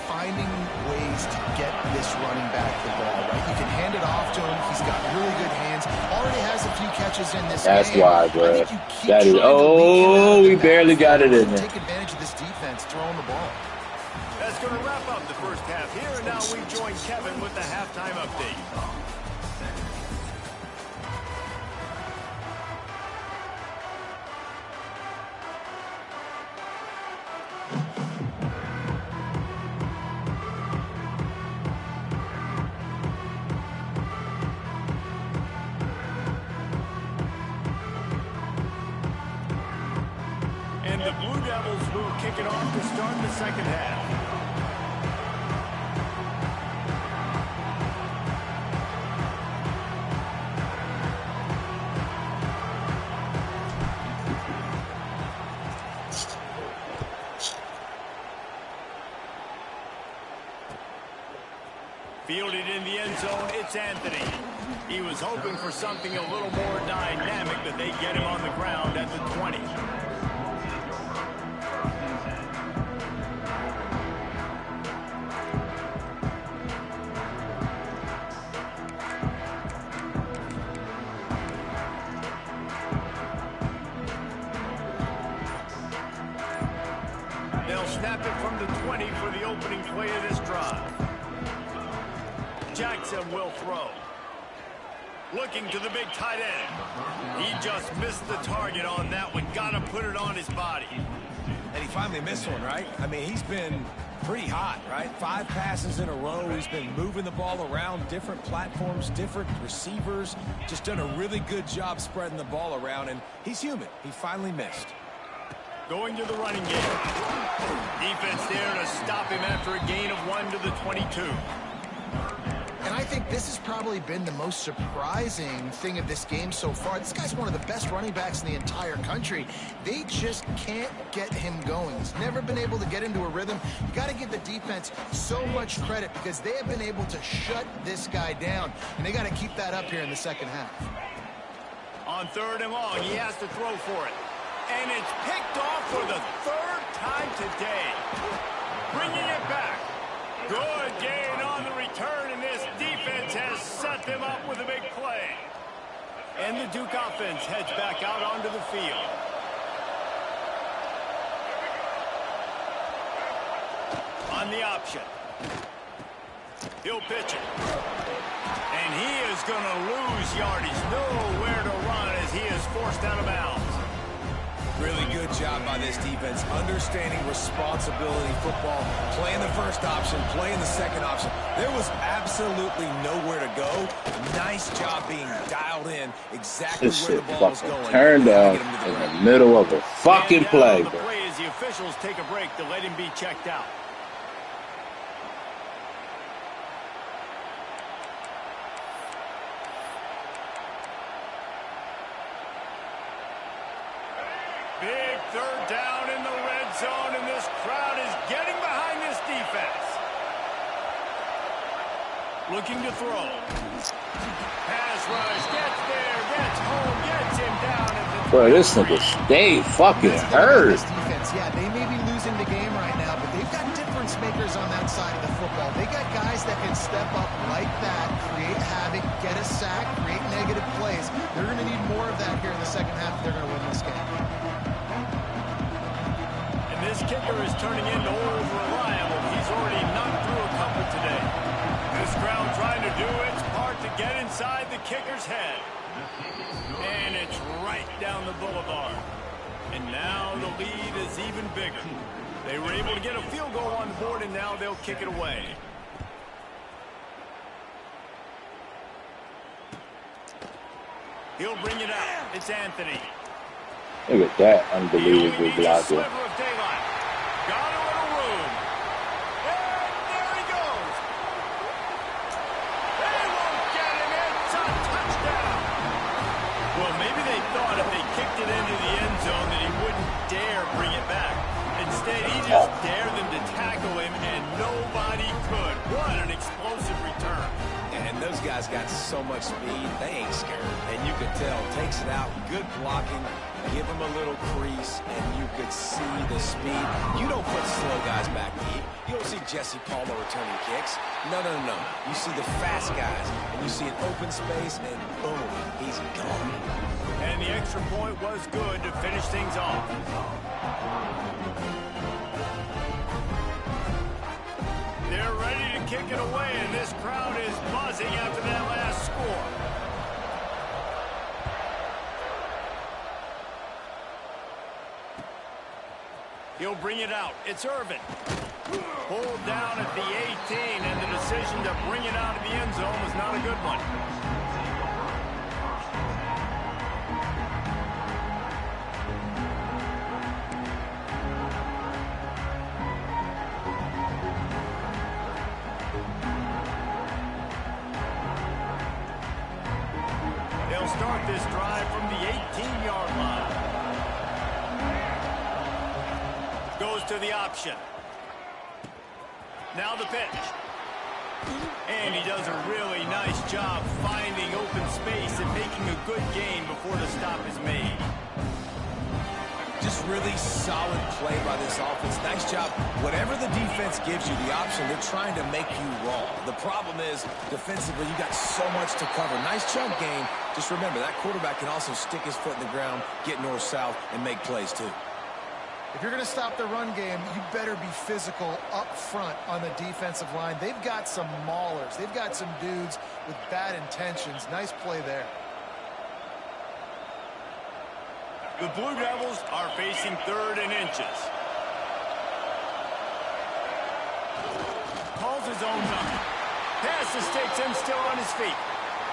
Speaker 3: Finding ways to get this running back the ball, right? You can hand it off to him. He's got really good hands. Already has a few catches in this
Speaker 1: That's
Speaker 3: game.
Speaker 1: why, bro. That is. Oh, we barely got it in there.
Speaker 3: Take advantage of this defense throwing the ball.
Speaker 2: That's going to wrap up the first half here, and now we join Kevin with the halftime update. And the Blue Devils will kick it off to start the second half. Fielded in the end zone, it's Anthony. He was hoping for something a little more dynamic, but they get him on the ground at the 20. They'll snap it from the 20 for the opening play of this drive. Jackson will throw. Looking to the big tight end. He just missed the target on that one. Got to put it on his body.
Speaker 4: And he finally missed one, right? I mean, he's been pretty hot, right? 5 passes in a row. He's been moving the ball around different platforms, different receivers. Just done a really good job spreading the ball around, and he's human. He finally missed.
Speaker 2: Going to the running game. Defense there to stop him after a gain of 1 to the 22.
Speaker 3: And I think this has probably been the most surprising thing of this game so far. This guy's one of the best running backs in the entire country. They just can't get him going. He's never been able to get into a rhythm. You got to give the defense so much credit because they have been able to shut this guy down. And they got to keep that up here in the second half.
Speaker 2: On 3rd and long, he has to throw for it. And it's picked off for the 3rd time today. Bringing it back. Good gain on the return, and this defense has set them up with a big play. And the Duke offense heads back out onto the field. On the option. He'll pitch it. And he is going to lose yardage. Nowhere to run as he is forced out of bounds.
Speaker 4: Really good job by this defense, understanding responsibility football, playing the first option, playing the second option. There was absolutely nowhere to go. Nice job being dialed in exactly
Speaker 1: This
Speaker 4: where
Speaker 1: shit
Speaker 4: the ball was
Speaker 1: fucking
Speaker 4: going.
Speaker 1: turned up in the middle of a fucking play,
Speaker 2: The
Speaker 1: bro.
Speaker 2: play as the officials take a break to let him be checked out. Big 3rd down in the red zone, and this crowd is getting behind this defense. Looking to throw. Pass rush, gets there, gets home, gets him down at the...
Speaker 1: Bro, this nigga stay fucking hurt.
Speaker 3: This defense, yeah, they may be losing the game right now, but they've got difference makers on that side of the football. They got guys that can step up like that, create havoc, get a sack, create negative plays. They're going to need more of that here in the second half if they're going to win this game.
Speaker 2: This kicker is turning into old reliable. He's already knocked through a couple today. This crowd trying to do its part to get inside the kicker's head. And it's right down the boulevard. And now the lead is even bigger. They were able to get a field goal on the board, and now they'll kick it away. He'll bring it out. It's Anthony.
Speaker 1: Look at that unbelievable blocker.
Speaker 2: Got a little room. And there he goes. They won't get him. It's a touchdown. Well, maybe they thought if they kicked it into the end zone that he wouldn't dare bring it back. Instead, he just dared them to tackle him, and nobody could. What an explosive return.
Speaker 4: And those guys got so much speed, they ain't scared. And you could tell, takes it out, good blocking, give him a little crease, and you could see the speed. You don't put slow guys back deep. You don't see Jesse Palmer returning kicks. No, no, no. You see the fast guys, and you see an open space, and boom, he's gone.
Speaker 2: And the extra point was good to finish things off. They're ready to kick it away, and this crowd is buzzing after that last score. He'll bring it out. It's Irvin. Pulled down at the 18, and the decision to bring it out of the end zone was not a good one. They'll start this drive from the 18-yard line. Goes to the option. Now the pitch. And he does a really nice job finding open space and making a good gain before the stop is made.
Speaker 4: Just really solid play by this offense. Nice job. Whatever the defense gives you the option, they're trying to make you wrong. The problem is, defensively, you got so much to cover. Nice chunk game. Just remember, that quarterback can also stick his foot in the ground, get north-south, and make plays too.
Speaker 3: If you're going to stop the run game, you better be physical up front on the defensive line. They've got some maulers. They've got some dudes with bad intentions. Nice play there.
Speaker 2: The Blue Devils are facing 3rd and inches. Calls his own number. Pass the sticks and still on his feet.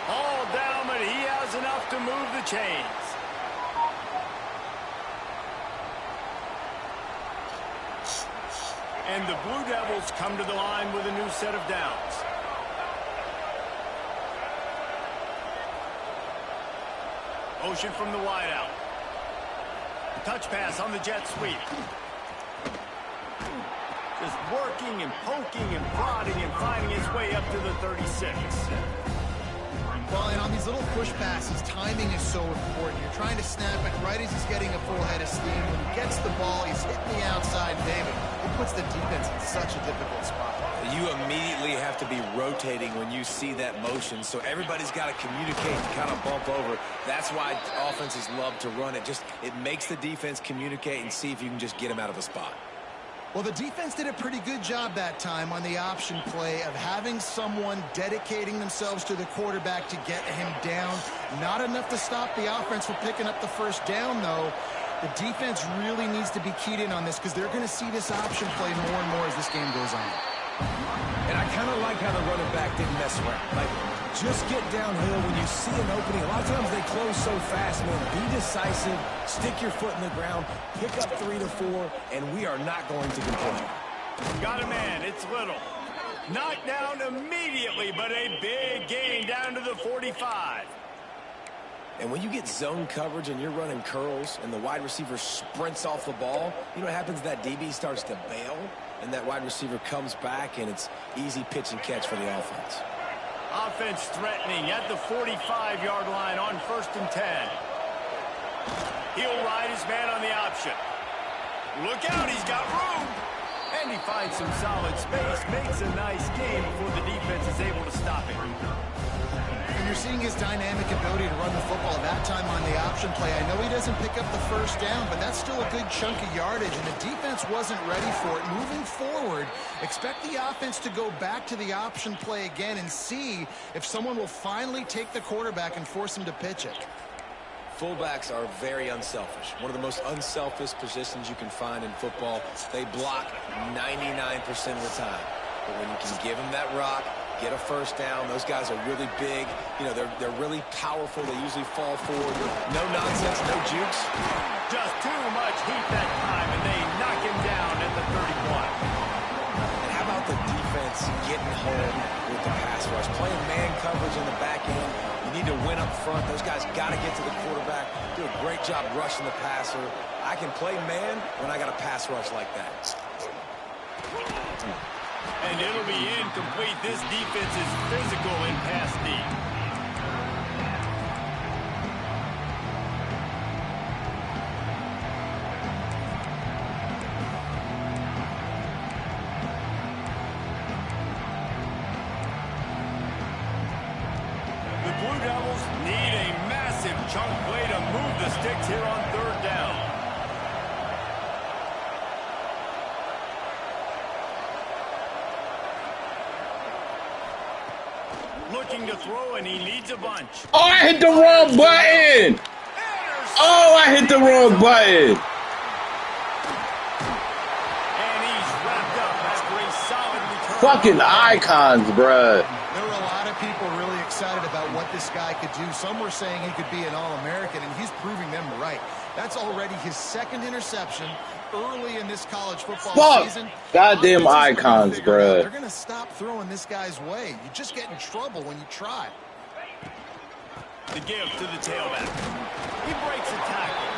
Speaker 2: All down, but he has enough to move the chains. And the Blue Devils come to the line with a new set of downs. Motion from the wideout. Touch pass on the jet sweep. Just working and poking and prodding and finding his way up to the 36.
Speaker 3: Well, and on these little push passes, timing is so important. You're trying to snap it right as he's getting a full head of steam. When he gets the ball, he's hitting the outside, David. It puts the defense in such a difficult spot.
Speaker 4: You immediately have to be rotating when you see that motion, so everybody's got to communicate and kind of bump over. That's why offenses love to run it. It makes the defense communicate and see if you can just get him out of a spot.
Speaker 3: Well, the defense did a pretty good job that time on the option play of having someone dedicating themselves to the quarterback to get him down. Not enough to stop the offense from picking up the first down, though. The defense really needs to be keyed in on this because they're going to see this option play more and more as this game goes on.
Speaker 4: And I kind of like how the running back didn't mess around. Like, just get downhill when you see an opening. A lot of times they close so fast, man. Be decisive, stick your foot in the ground, pick up 3 to 4, and we are not going to complain.
Speaker 2: Got a man, it's Little. Knocked down immediately, but a big gain down to the 45.
Speaker 4: And when you get zone coverage and you're running curls and the wide receiver sprints off the ball, you know what happens? That DB starts to bail, and that wide receiver comes back, and it's easy pitch and catch for the offense.
Speaker 2: Offense threatening at the 45-yard line on 1st and 10. He'll ride his man on the option. Look out, he's got room. And he finds some solid space, makes a nice game before the defense is able to stop him.
Speaker 3: And you're seeing his dynamic ability to run the football that time on the option play. I know he doesn't pick up the first down, but that's still a good chunk of yardage, and the defense wasn't ready for it. Moving forward, expect the offense to go back to the option play again and see if someone will finally take the quarterback and force him to pitch it.
Speaker 4: Fullbacks are very unselfish. One of the most unselfish positions you can find in football. They block 99% of the time. But when you can give them that rock, get a first down, those guys are really big. You know, they're really powerful. They usually fall forward. No nonsense, no jukes.
Speaker 2: Just too much heat that time, and they knock him down at the 31.
Speaker 4: And how about the defense getting home with the pass rush? Playing man coverage in the back end. You need to win up front. Those guys got to get to the quarterback. Do a great job rushing the passer. I can play man when I got a pass rush like that.
Speaker 2: And it'll be incomplete. This defense is physical in pass deep. The Blue Devils need a massive chunk play to move the sticks here on 3rd down. Looking to throw, and he needs a bunch.
Speaker 1: Oh, I hit the wrong button! Oh, I hit the wrong button!
Speaker 2: And he's wrapped up after a solid return.
Speaker 1: Fucking icons, bruh.
Speaker 3: There were a lot of people really excited about what this guy could do. Some were saying he could be an All-American, and he's proving them right. That's already his 2nd interception early in this college football season.
Speaker 1: Goddamn icons, bruh.
Speaker 3: They're going to stop throwing this guy's way. You just get in trouble when you try.
Speaker 2: The give to the tailback. He breaks a tackle.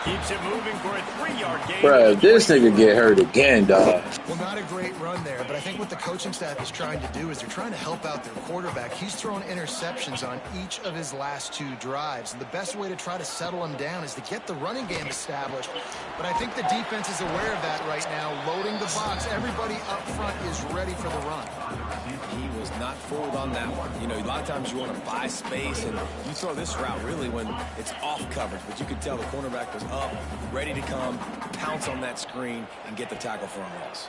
Speaker 2: Keeps it moving for a 3-yard gain.
Speaker 1: Bruh, this nigga get hurt again, dog.
Speaker 3: Well, not a great run there, but I think what the coaching staff is trying to do is they're trying to help out their quarterback. He's thrown interceptions on each of his last 2 drives, and the best way to try to settle him down is to get the running game established. But I think the defense is aware of that right now, loading the box. Everybody up front is ready for the run.
Speaker 4: He was not fooled on that one. You know, a lot of times you want to buy space, and you throw this route really when it's off coverage. But you could tell the cornerback was up, ready to come, pounce on that screen, and get the tackle for a loss.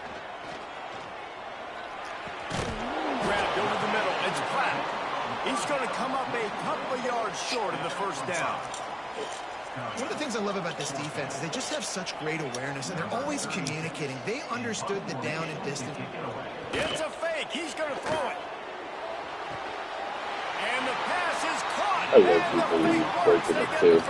Speaker 2: Grabbed over the middle. It's flat. He's going to come up a couple of yards short of the first down.
Speaker 3: One of the things I love about this defense is they just have such great awareness, and they're always communicating. They understood the down and distance.
Speaker 2: It's a fake. He's going to throw it. And the pass is caught.
Speaker 1: I love people who breaking it too.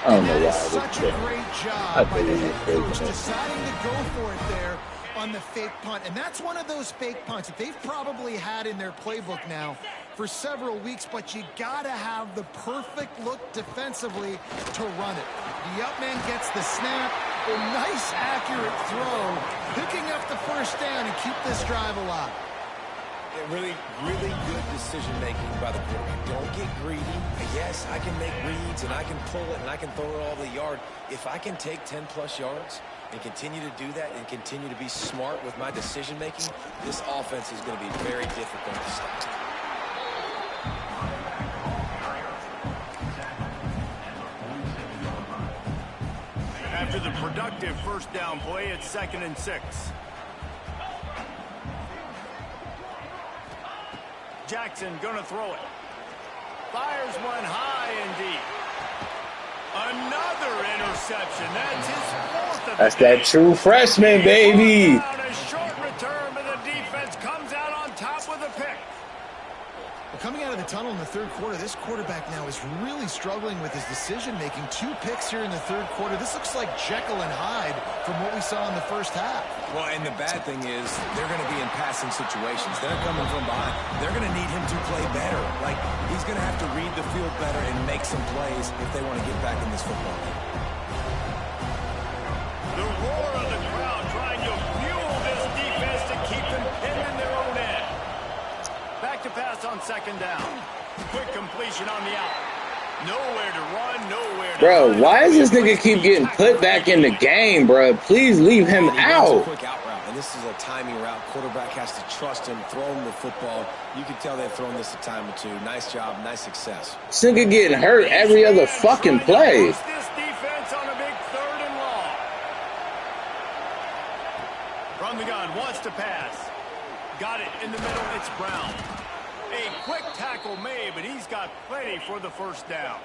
Speaker 1: I don't know
Speaker 3: That
Speaker 1: why.
Speaker 3: is such a great job by the head coach deciding to go for it there on the fake punt. And that's one of those fake punts that they've probably had in their playbook now for several weeks, but you got to have the perfect look defensively to run it. The up man gets the snap, a nice accurate throw, picking up the first down and keep this drive alive.
Speaker 4: Really, really good decision-making by the quarterback. Don't get greedy. Yes, I can make reads, and I can pull it, and I can throw it all the yard. If I can take 10-plus yards and continue to do that and continue to be smart with my decision-making, this offense is going to be very difficult to stop.
Speaker 2: After the productive first down play, it's 2nd and 6. Jackson gonna throw it. Fires one high and deep. Another interception. That's his 4th of
Speaker 1: That's
Speaker 2: the day.
Speaker 1: that true freshman, baby.
Speaker 2: A short return, but the defense comes out on top with a pick.
Speaker 3: Well, coming out of the tunnel in the third quarter, this quarterback now is really struggling with his decision-making. 2 picks here in the third quarter. This looks like Jekyll and Hyde from what we saw in the first half.
Speaker 4: Well, and the bad thing is they're going to be in passing situations. They're coming from behind. They're going to need him to play better. Like, he's going to have to read the field better and make some plays if they want to get back in this football game.
Speaker 2: The roar of the crowd trying to fuel this defense to keep them pinned in their own end. Back to pass on 2nd down. Quick completion on the out. Nowhere to run, nowhere to
Speaker 1: Bro,
Speaker 2: run.
Speaker 1: why does this nigga keep getting put back in the game, bro? Please leave him
Speaker 4: And he runs a
Speaker 1: out.
Speaker 4: quick out route, and this is a timing route. Quarterback has to trust him, throw him the football. You can tell they've thrown this a time or two. Nice job, nice success.
Speaker 1: This nigga getting hurt every other fucking play.
Speaker 2: This defense on a big 3rd and long. From the gun, wants to pass. Got it in the middle, it's Brown. A quick tackle made, but he's got plenty for the first down.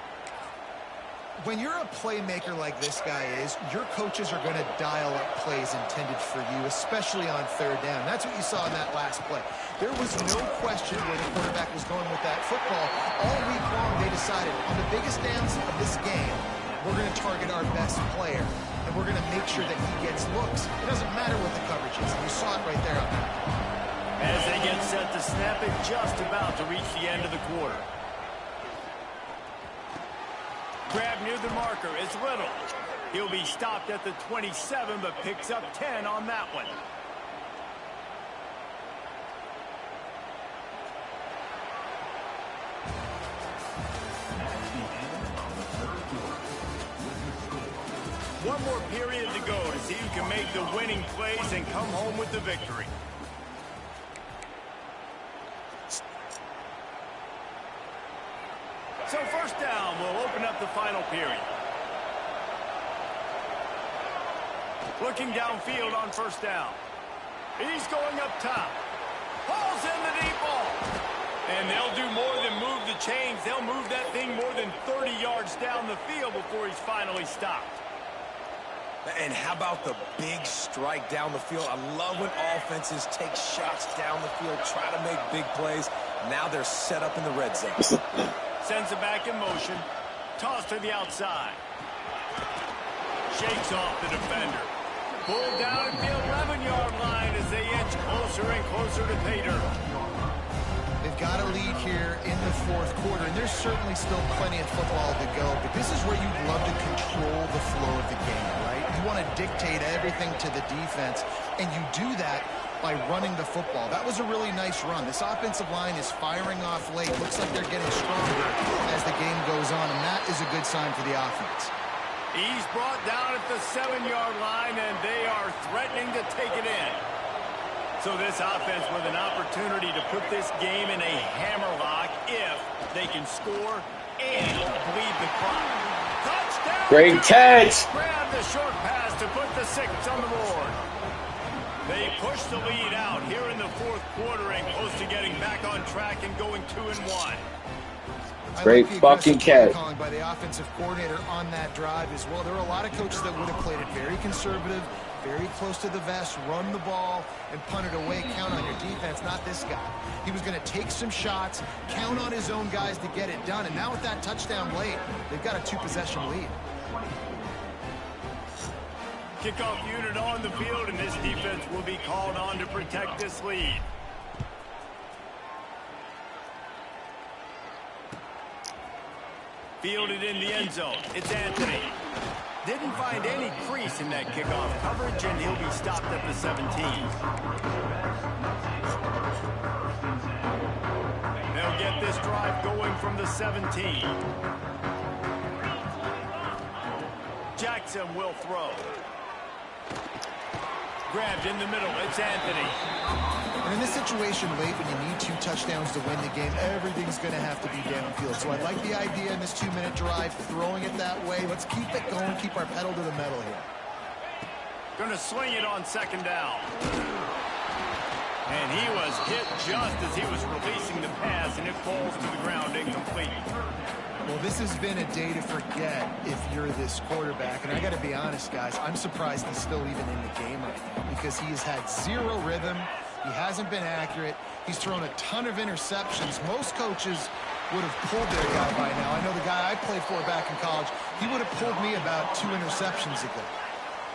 Speaker 3: When you're a playmaker like this guy is, your coaches are going to dial up plays intended for you, especially on 3rd down. That's what you saw in that last play. There was no question where the quarterback was going with that football. All week long, they decided on the biggest downs of this game, we're going to target our best player, and we're going to make sure that he gets looks. It doesn't matter what the coverage is. You saw it right there.
Speaker 2: As they get set to snap it, just about to reach the end of the quarter. Grab near the marker is Little. He'll be stopped at the 27, but picks up 10 on that one. One more period to go to see who can make the winning plays and come home with the victory. So 1st down will open up the final period. Looking downfield on 1st down. He's going up top. Ball's in the deep ball. And they'll do more than move the chains. They'll move that thing more than 30 yards down the field before he's finally stopped.
Speaker 4: And how about the big strike down the field? I love when offenses take shots down the field, try to make big plays. Now they're set up in the red zone.
Speaker 2: Sends it back in motion. Toss to the outside. Shakes off the defender. Pulled down at the 11-yard line as they inch closer and closer to pay dirt.
Speaker 3: They've got a lead here in the 4th quarter, and there's certainly still plenty of football to go, but this is where you'd love to control the flow of the game, right? You want to dictate everything to the defense, and you do that by running the football. That was a really nice run. This offensive line is firing off late. Looks like they're getting stronger as the game goes on, and that is a good sign for the offense.
Speaker 2: He's brought down at the 7-yard line, and they are threatening to take it in. So this offense with an opportunity to put this game in a hammerlock if they can score and bleed the clock. Touchdown!
Speaker 1: Great catch.
Speaker 2: Grab the short pass to put the 6 on the board. They push the lead out here in the fourth quarter and close to getting back on track and going 2-1.
Speaker 1: Great fucking catch.
Speaker 3: Calling by the offensive coordinator on that drive as well. There were a lot of coaches that would have played it very conservative, very close to the vest, run the ball, and punt it away. Count on your defense, not this guy. He was going to take some shots, count on his own guys to get it done. And now with that touchdown late, they've got a 2-possession lead.
Speaker 2: Kickoff unit on the field, and this defense will be called on to protect this lead. Fielded in the end zone. It's Anthony. Didn't find any crease in that kickoff coverage, and he'll be stopped at the 17. They'll get this drive going from the 17. Jackson will throw. Grabbed in the middle. It's Anthony.
Speaker 3: And in this situation late when you need 2 touchdowns to win the game, everything's going to have to be downfield. So I like the idea in this 2-minute drive, throwing it that way. Let's keep it going, keep our pedal to the metal here.
Speaker 2: Going to swing it on 2nd down. And he was hit just as he was releasing the pass, and it falls to the ground incomplete.
Speaker 3: Well, this has been a day to forget if you're this quarterback. And I got to be honest, guys, I'm surprised he's still even in the game right now because he has had 0 rhythm. He hasn't been accurate. He's thrown a ton of interceptions. Most coaches would have pulled their guy by now. I know the guy I played for back in college, he would have pulled me about 2 interceptions ago.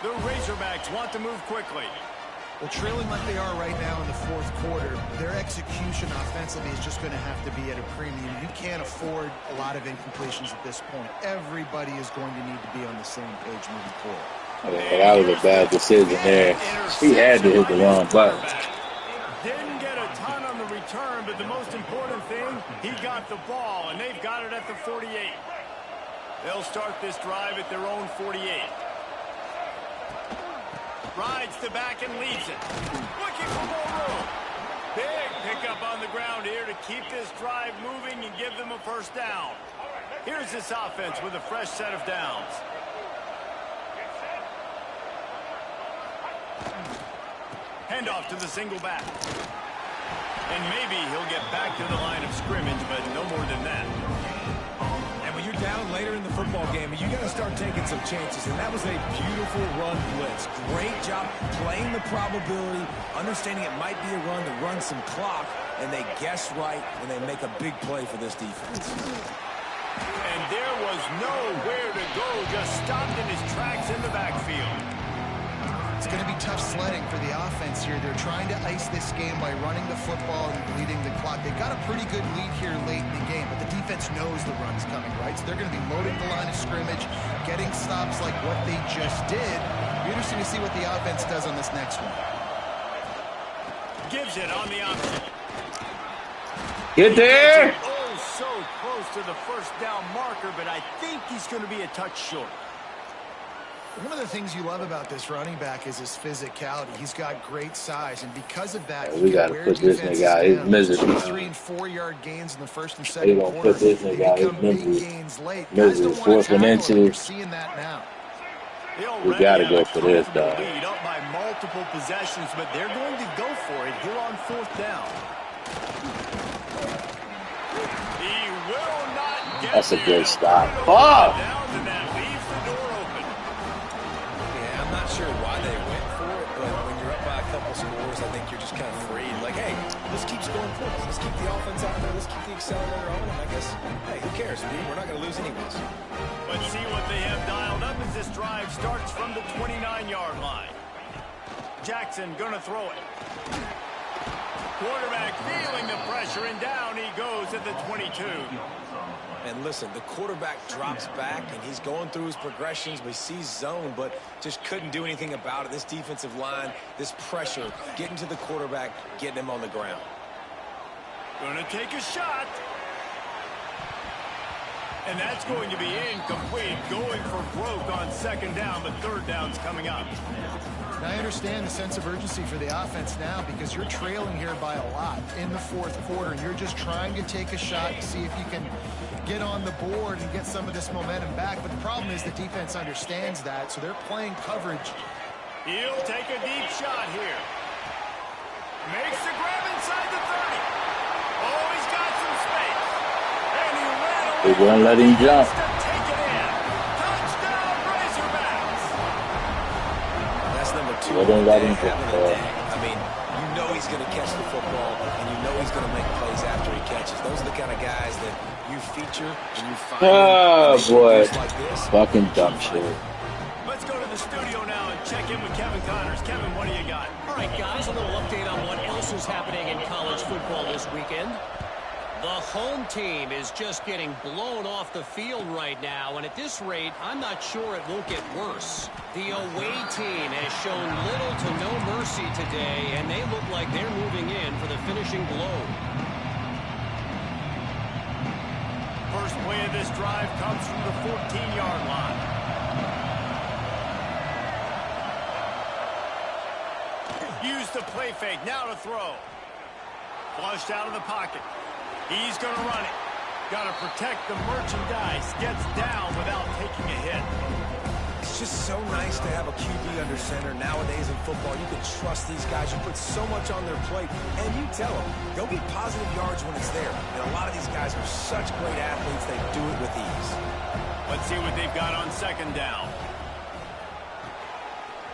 Speaker 2: The Razorbacks want to move quickly.
Speaker 3: Well, trailing like they are right now in the fourth quarter, their execution offensively is just going to have to be at a premium. You can't afford a lot of incompletions at this point. Everybody is going to need to be on the same page moving forward.
Speaker 1: Yeah, that was a bad decision there. He had to hit the wrong button.
Speaker 2: Didn't get a ton on the return, but the most important thing, he got the ball, and they've got it at the 48. They'll start this drive at their own 48. Rides the back and leads it. Looking for more room. Big pickup on the ground here to keep this drive moving and give them a first down. Here's this offense with a fresh set of downs. Handoff to the single back. And maybe he'll get back to the line of scrimmage, but no more than that.
Speaker 4: And when you're down later in the football game, you got to start taking some chances. And that was a beautiful run blitz. Great job playing the probability, understanding it might be a run to run some clock, and they guess right, and they make a big play for this defense.
Speaker 2: And there was nowhere to go, just stopped in his tracks in the backfield.
Speaker 3: It's going to be tough sledding for the offense here. They're trying to ice this game by running the football and bleeding the clock. They've got a pretty good lead here late in the game, but the defense knows the run's coming, right? So they're going to be loading the line of scrimmage, getting stops like what they just did. It'll be interesting to see what the offense does on this next one.
Speaker 2: Gives it on the option.
Speaker 1: Get there!
Speaker 2: Oh, so close to the first down marker, but I think he's going to be a touch short.
Speaker 3: One of the things you love about this running back is his physicality. He's got great size, and because of that,
Speaker 1: we got to put this nigga out his misery.
Speaker 3: 3- and 4-yard gains in the first and second quarter.
Speaker 1: Put this nigga out his misery.
Speaker 3: Gains late.
Speaker 1: Misery, 4th and inches.
Speaker 3: You're seeing that now.
Speaker 1: We got to go for this, dog.
Speaker 2: Lead up by multiple possessions, but they're going to go for it here on 4th down. He will not get
Speaker 1: That's a
Speaker 2: there.
Speaker 1: good stop. Fuck!
Speaker 2: And that leaves the door open.
Speaker 4: Yeah, I'm not sure why they went for it, but when you're up by a couple scores, I think you're just kind of free. Like, hey, let's keep scoring points. Let's keep the offense out there. Let's keep the accelerator on. And I guess, hey, who cares, dude? We're not going to lose anyways.
Speaker 2: But see what they have dialed up as this drive starts from the 29-yard line. Jackson going to throw it. Quarterback feeling the pressure, and down he goes at the 22.
Speaker 4: And listen, the quarterback drops back, and he's going through his progressions. We see zone, but just couldn't do anything about it. This defensive line, this pressure, getting to the quarterback, getting him on the ground.
Speaker 2: Going to take a shot. And that's going to be incomplete, going for broke on second down, but third down's coming up.
Speaker 3: I understand the sense of urgency for the offense now because you're trailing here by a lot in the fourth quarter, and you're just trying to take a shot to see if you can get on the board and get some of this momentum back. But the problem is the defense understands that, so they're playing coverage.
Speaker 2: He'll take a deep shot here. Makes the grab inside the 30. Oh, he's got some space. And he ran away.
Speaker 1: They won't let him jump.
Speaker 2: To take it in. Touchdown, Razorbacks.
Speaker 4: That's number 2.
Speaker 1: They don't let him jump.
Speaker 4: I mean, you know he's going to catch the football, and you know he's going to make plays after he catches. Those are the kind of guys that you feature and you find.
Speaker 1: Oh, boy.
Speaker 4: Like this.
Speaker 1: Fucking dumb shit.
Speaker 2: Let's go to the studio now and check in with Kevin Connors. Kevin, what do you got?
Speaker 5: All right, guys, a little update on what else is happening in college football this weekend. The home team is just getting blown off the field right now, and at this rate, I'm not sure it won't get worse. The away team has shown little to no mercy today, and they look like they're moving in for the finishing blow.
Speaker 2: First play of this drive comes from the 14-yard line. Use the play fake, now to throw. Flushed out of the pocket. He's going to run it. Got to protect the merchandise. Gets down without taking a hit.
Speaker 4: It's just so nice to have a QB under center. Nowadays in football, you can trust these guys. You put so much on their plate, and you tell them, go get positive yards when it's there. And a lot of these guys are such great athletes, they do it with ease.
Speaker 2: Let's see what they've got on second down.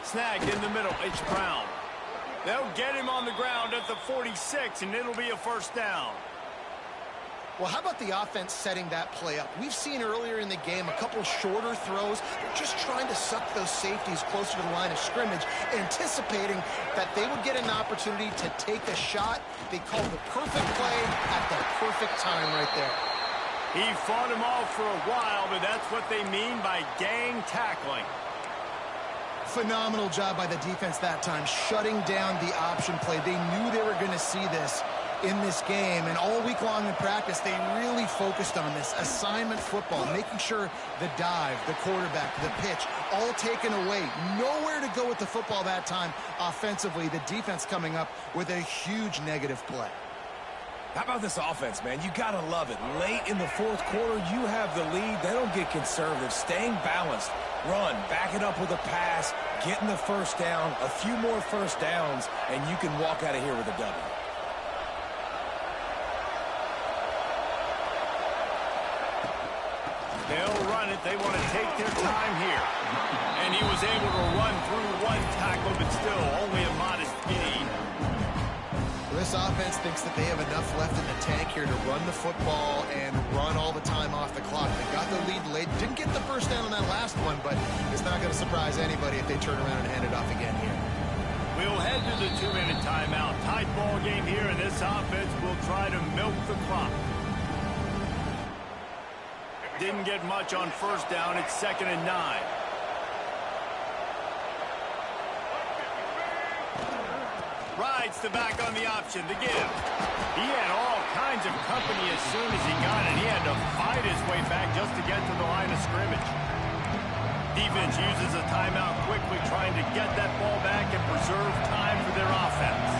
Speaker 2: Snagged in the middle. It's Brown. They'll get him on the ground at the 46, and it'll be a first down.
Speaker 3: Well, how about the offense setting that play up? We've seen earlier in the game a couple shorter throws. They're just trying to suck those safeties closer to the line of scrimmage, anticipating that they would get an opportunity to take a shot. They called the perfect play at the perfect time right there.
Speaker 2: He fought him off for a while, but that's what they mean by gang tackling.
Speaker 3: Phenomenal job by the defense that time, shutting down the option play. They knew they were going to see this in this game, and all week long in practice, they really focused on this assignment football, making sure the dive, the quarterback, the pitch, all taken away. Nowhere to go with the football that time offensively. The defense coming up with a huge negative play.
Speaker 4: How about this offense, man? You got to love it. Late in the fourth quarter, you have the lead. They don't get conservative. Staying balanced. Run, back it up with a pass, getting the first down, a few more first downs, and you can walk out of here with a W.
Speaker 2: They'll run it. They want to take their time here. And he was able to run through one tackle, but still only a modest gain.
Speaker 3: This offense thinks that they have enough left in the tank here to run the football and run all the time off the clock. They got the lead late. Didn't get the first down on that last one, but it's not going to surprise anybody if they turn around and hand it off again here.
Speaker 2: We'll head to the 2-minute timeout. Tight ball game here, and this offense will try to milk the clock. Didn't get much on first down. It's 2nd and 9. Rides the back on the option to give. He had all kinds of company as soon as he got it. He had to fight his way back just to get to the line of scrimmage. Defense uses a timeout quickly, trying to get that ball back and preserve time for their offense.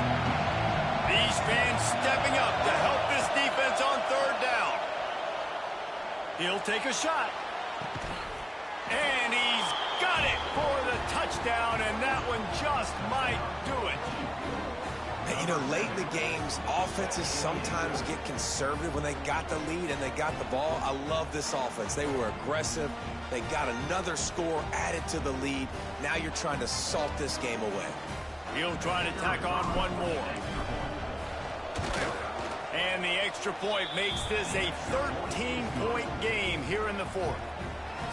Speaker 2: These fans stepping up to help this defense on third down. He'll take a shot. And he's got it for the touchdown, and that one just might do it.
Speaker 4: You know, late in the games, offenses sometimes get conservative when they got the lead and they got the ball. I love this offense. They were aggressive. They got another score added to the lead. Now you're trying to salt this game away.
Speaker 2: He'll try to tack on one more. And the extra point makes this a 13-point game here in the fourth.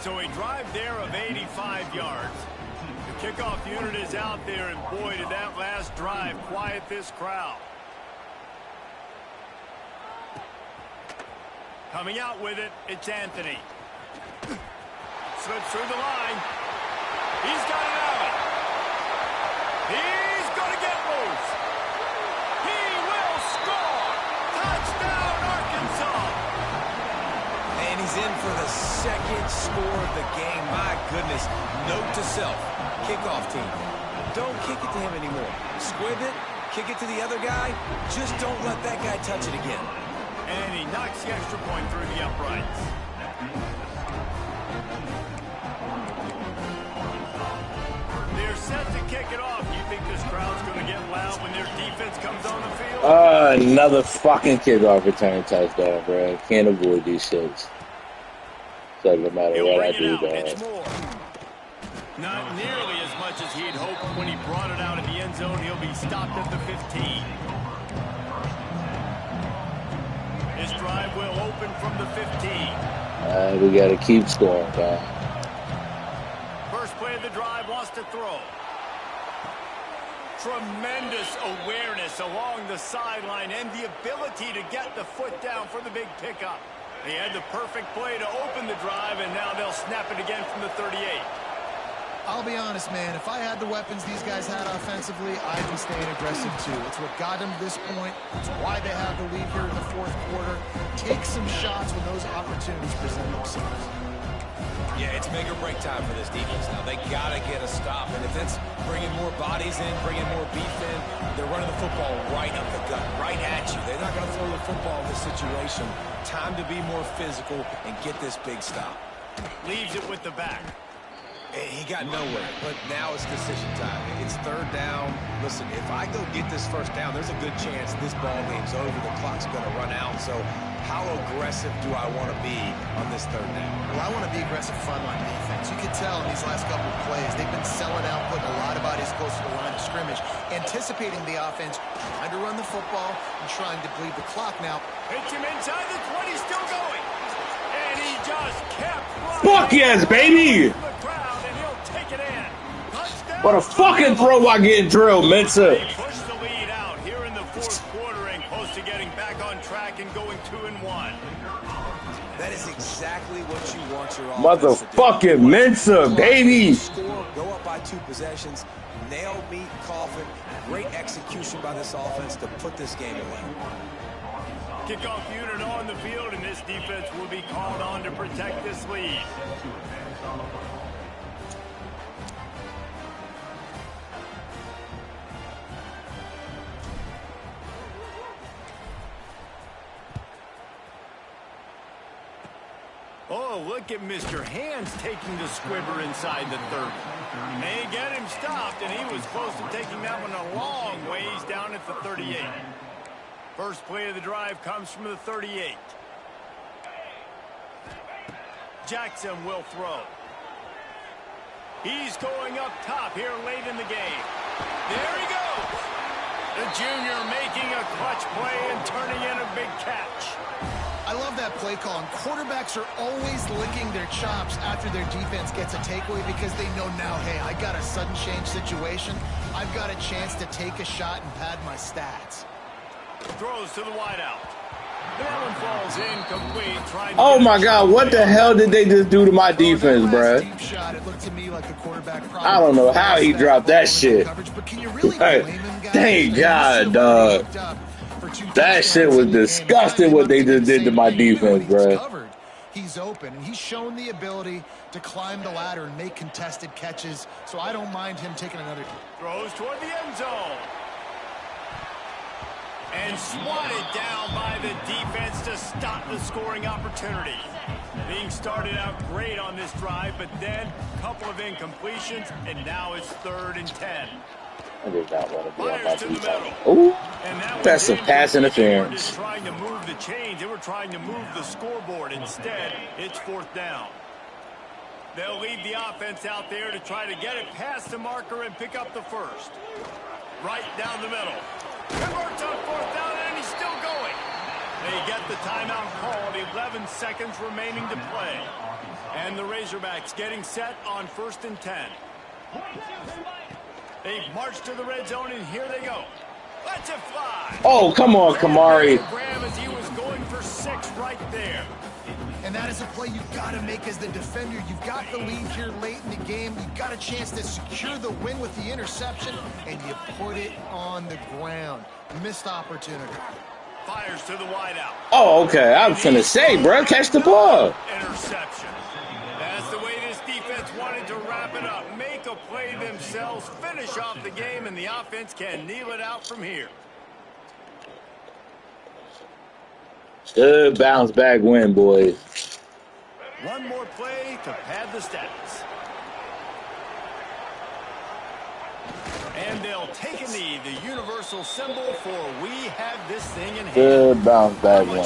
Speaker 2: So a drive there of 85 yards. The kickoff unit is out there, and boy, did that last drive quiet this crowd. Coming out with it, it's Anthony. Slips through the line. He's got it out. He's going to get loose. He will score. Touchdown, Arkansas.
Speaker 4: And he's in for the second score of the game. My goodness. Note to self, kickoff team. Don't kick it to him anymore. Squib it, kick it to the other guy. Just don't let that guy touch it again.
Speaker 2: And he knocks the extra point through the uprights. They're set to kick it off. You think this crowd's going to get loud when their defense comes on the field?
Speaker 1: Another fucking kickoff return touchdown, bro. Can't avoid these shits. Doesn't matter what I do,
Speaker 2: It's more. Not nearly as much as he'd hoped when he brought it out of the end zone. He'll be stopped at the 15. This drive will open from the 15.
Speaker 1: We got to keep scoring, guys.
Speaker 2: First play of the drive, wants to throw. Tremendous awareness along the sideline and the ability to get the foot down for the big pickup. They had the perfect play to open the drive, and now they'll snap it again from the 38.
Speaker 3: I'll be honest, man. If I had the weapons these guys had offensively, I'd be staying aggressive too. It's what got them to this point. It's why they have the lead here in the fourth quarter. Take some shots when those opportunities present themselves.
Speaker 4: Yeah, it's make or break time for this defense now. They got to get a stop. And if it's bringing more bodies in, bringing more beef in, they're running the football right up the gut, right at you. They're not going to throw the football in this situation. Time to be more physical and get this big stop.
Speaker 2: Leaves it with the back.
Speaker 4: He got nowhere, but now it's decision time. It's third down. Listen, if I go get this first down, there's a good chance this ball game's over. The clock's going to run out. So how aggressive do I want to be on this third down?
Speaker 3: Well, I want to be aggressive frontline defense. You can tell in these last couple of plays, they've been selling out, putting a lot of bodies close to the line of scrimmage, anticipating the offense, trying to run the football, and trying to bleed the clock. Now,
Speaker 2: hits him inside the 20, still going. And he just kept running.
Speaker 1: Fuck yes, baby! What a fucking throw while getting drilled, Mensa.
Speaker 2: They push the lead out here in the fourth quarter and close to getting back on track and going 2-1.
Speaker 4: That is exactly what you want your offense
Speaker 1: motherfucking Mensa, baby.
Speaker 4: Score, go up by 2 possessions, nail meet coffin. Great execution by this offense to put this game away.
Speaker 2: Kickoff unit on the field, and this defense will be called on to protect this lead. Oh, look at Mr. Hands taking the squibber inside the 30. They get him stopped, and he was close to taking that one a long ways down at the 38. First play of the drive comes from the 38. Jackson will throw. He's going up top here late in the game. There he goes. The junior making a clutch play and turning in a big catch.
Speaker 3: I love that play call. And quarterbacks are always licking their chops after their defense gets a takeaway because they know now, hey, I got a sudden change situation. I've got a chance to take a shot and pad my stats.
Speaker 2: Throws to the wideout. That one falls incomplete.
Speaker 1: Oh my God, what the hell did they just do to my defense, bro?
Speaker 3: Deep shot, it looked to me like the quarterback
Speaker 1: I don't know how he dropped that shit. Hey, thank God, dog. That shit was disgusting what they just did to my defense, bro.
Speaker 3: He's open, and he's shown the ability to climb the ladder and make contested catches, so I don't mind him taking another.
Speaker 2: Throws toward the end zone. And swatted down by the defense to stop the scoring opportunity. Being started out great on this drive, but then a couple of incompletions, and now it's 3rd and 10.
Speaker 1: I did not want to be on my
Speaker 2: defense.
Speaker 1: Ooh, that's some pass interference.
Speaker 2: They were trying to move the chains. They were trying to move the scoreboard. Instead, it's 4th down. They'll leave the offense out there to try to get it past the marker and pick up the first. Right down the middle. Converts on 4th down, and he's still going. They get the timeout called. 11 seconds remaining to play. And the Razorbacks getting set on 1st and 10. They march to the red zone, and here they go. Let's it fly.
Speaker 1: Oh, come on, Kamari.
Speaker 2: Grab as he was going for 6 right there.
Speaker 3: And that is a play you've got to make as the defender. You've got the lead here late in the game. You've got a chance to secure the win with the interception, and you put it on the ground. Missed opportunity.
Speaker 2: Fires to the wideout.
Speaker 1: Oh, okay. I was finna say, bro, catch the ball.
Speaker 2: Intercepted. themselves, finish off the game, and the offense can kneel it out from here.
Speaker 1: Good bounce back win, boys.
Speaker 2: One more play to pad the stats. And they'll take a knee, the universal symbol for we have this thing in hand.
Speaker 1: Good bounce back win.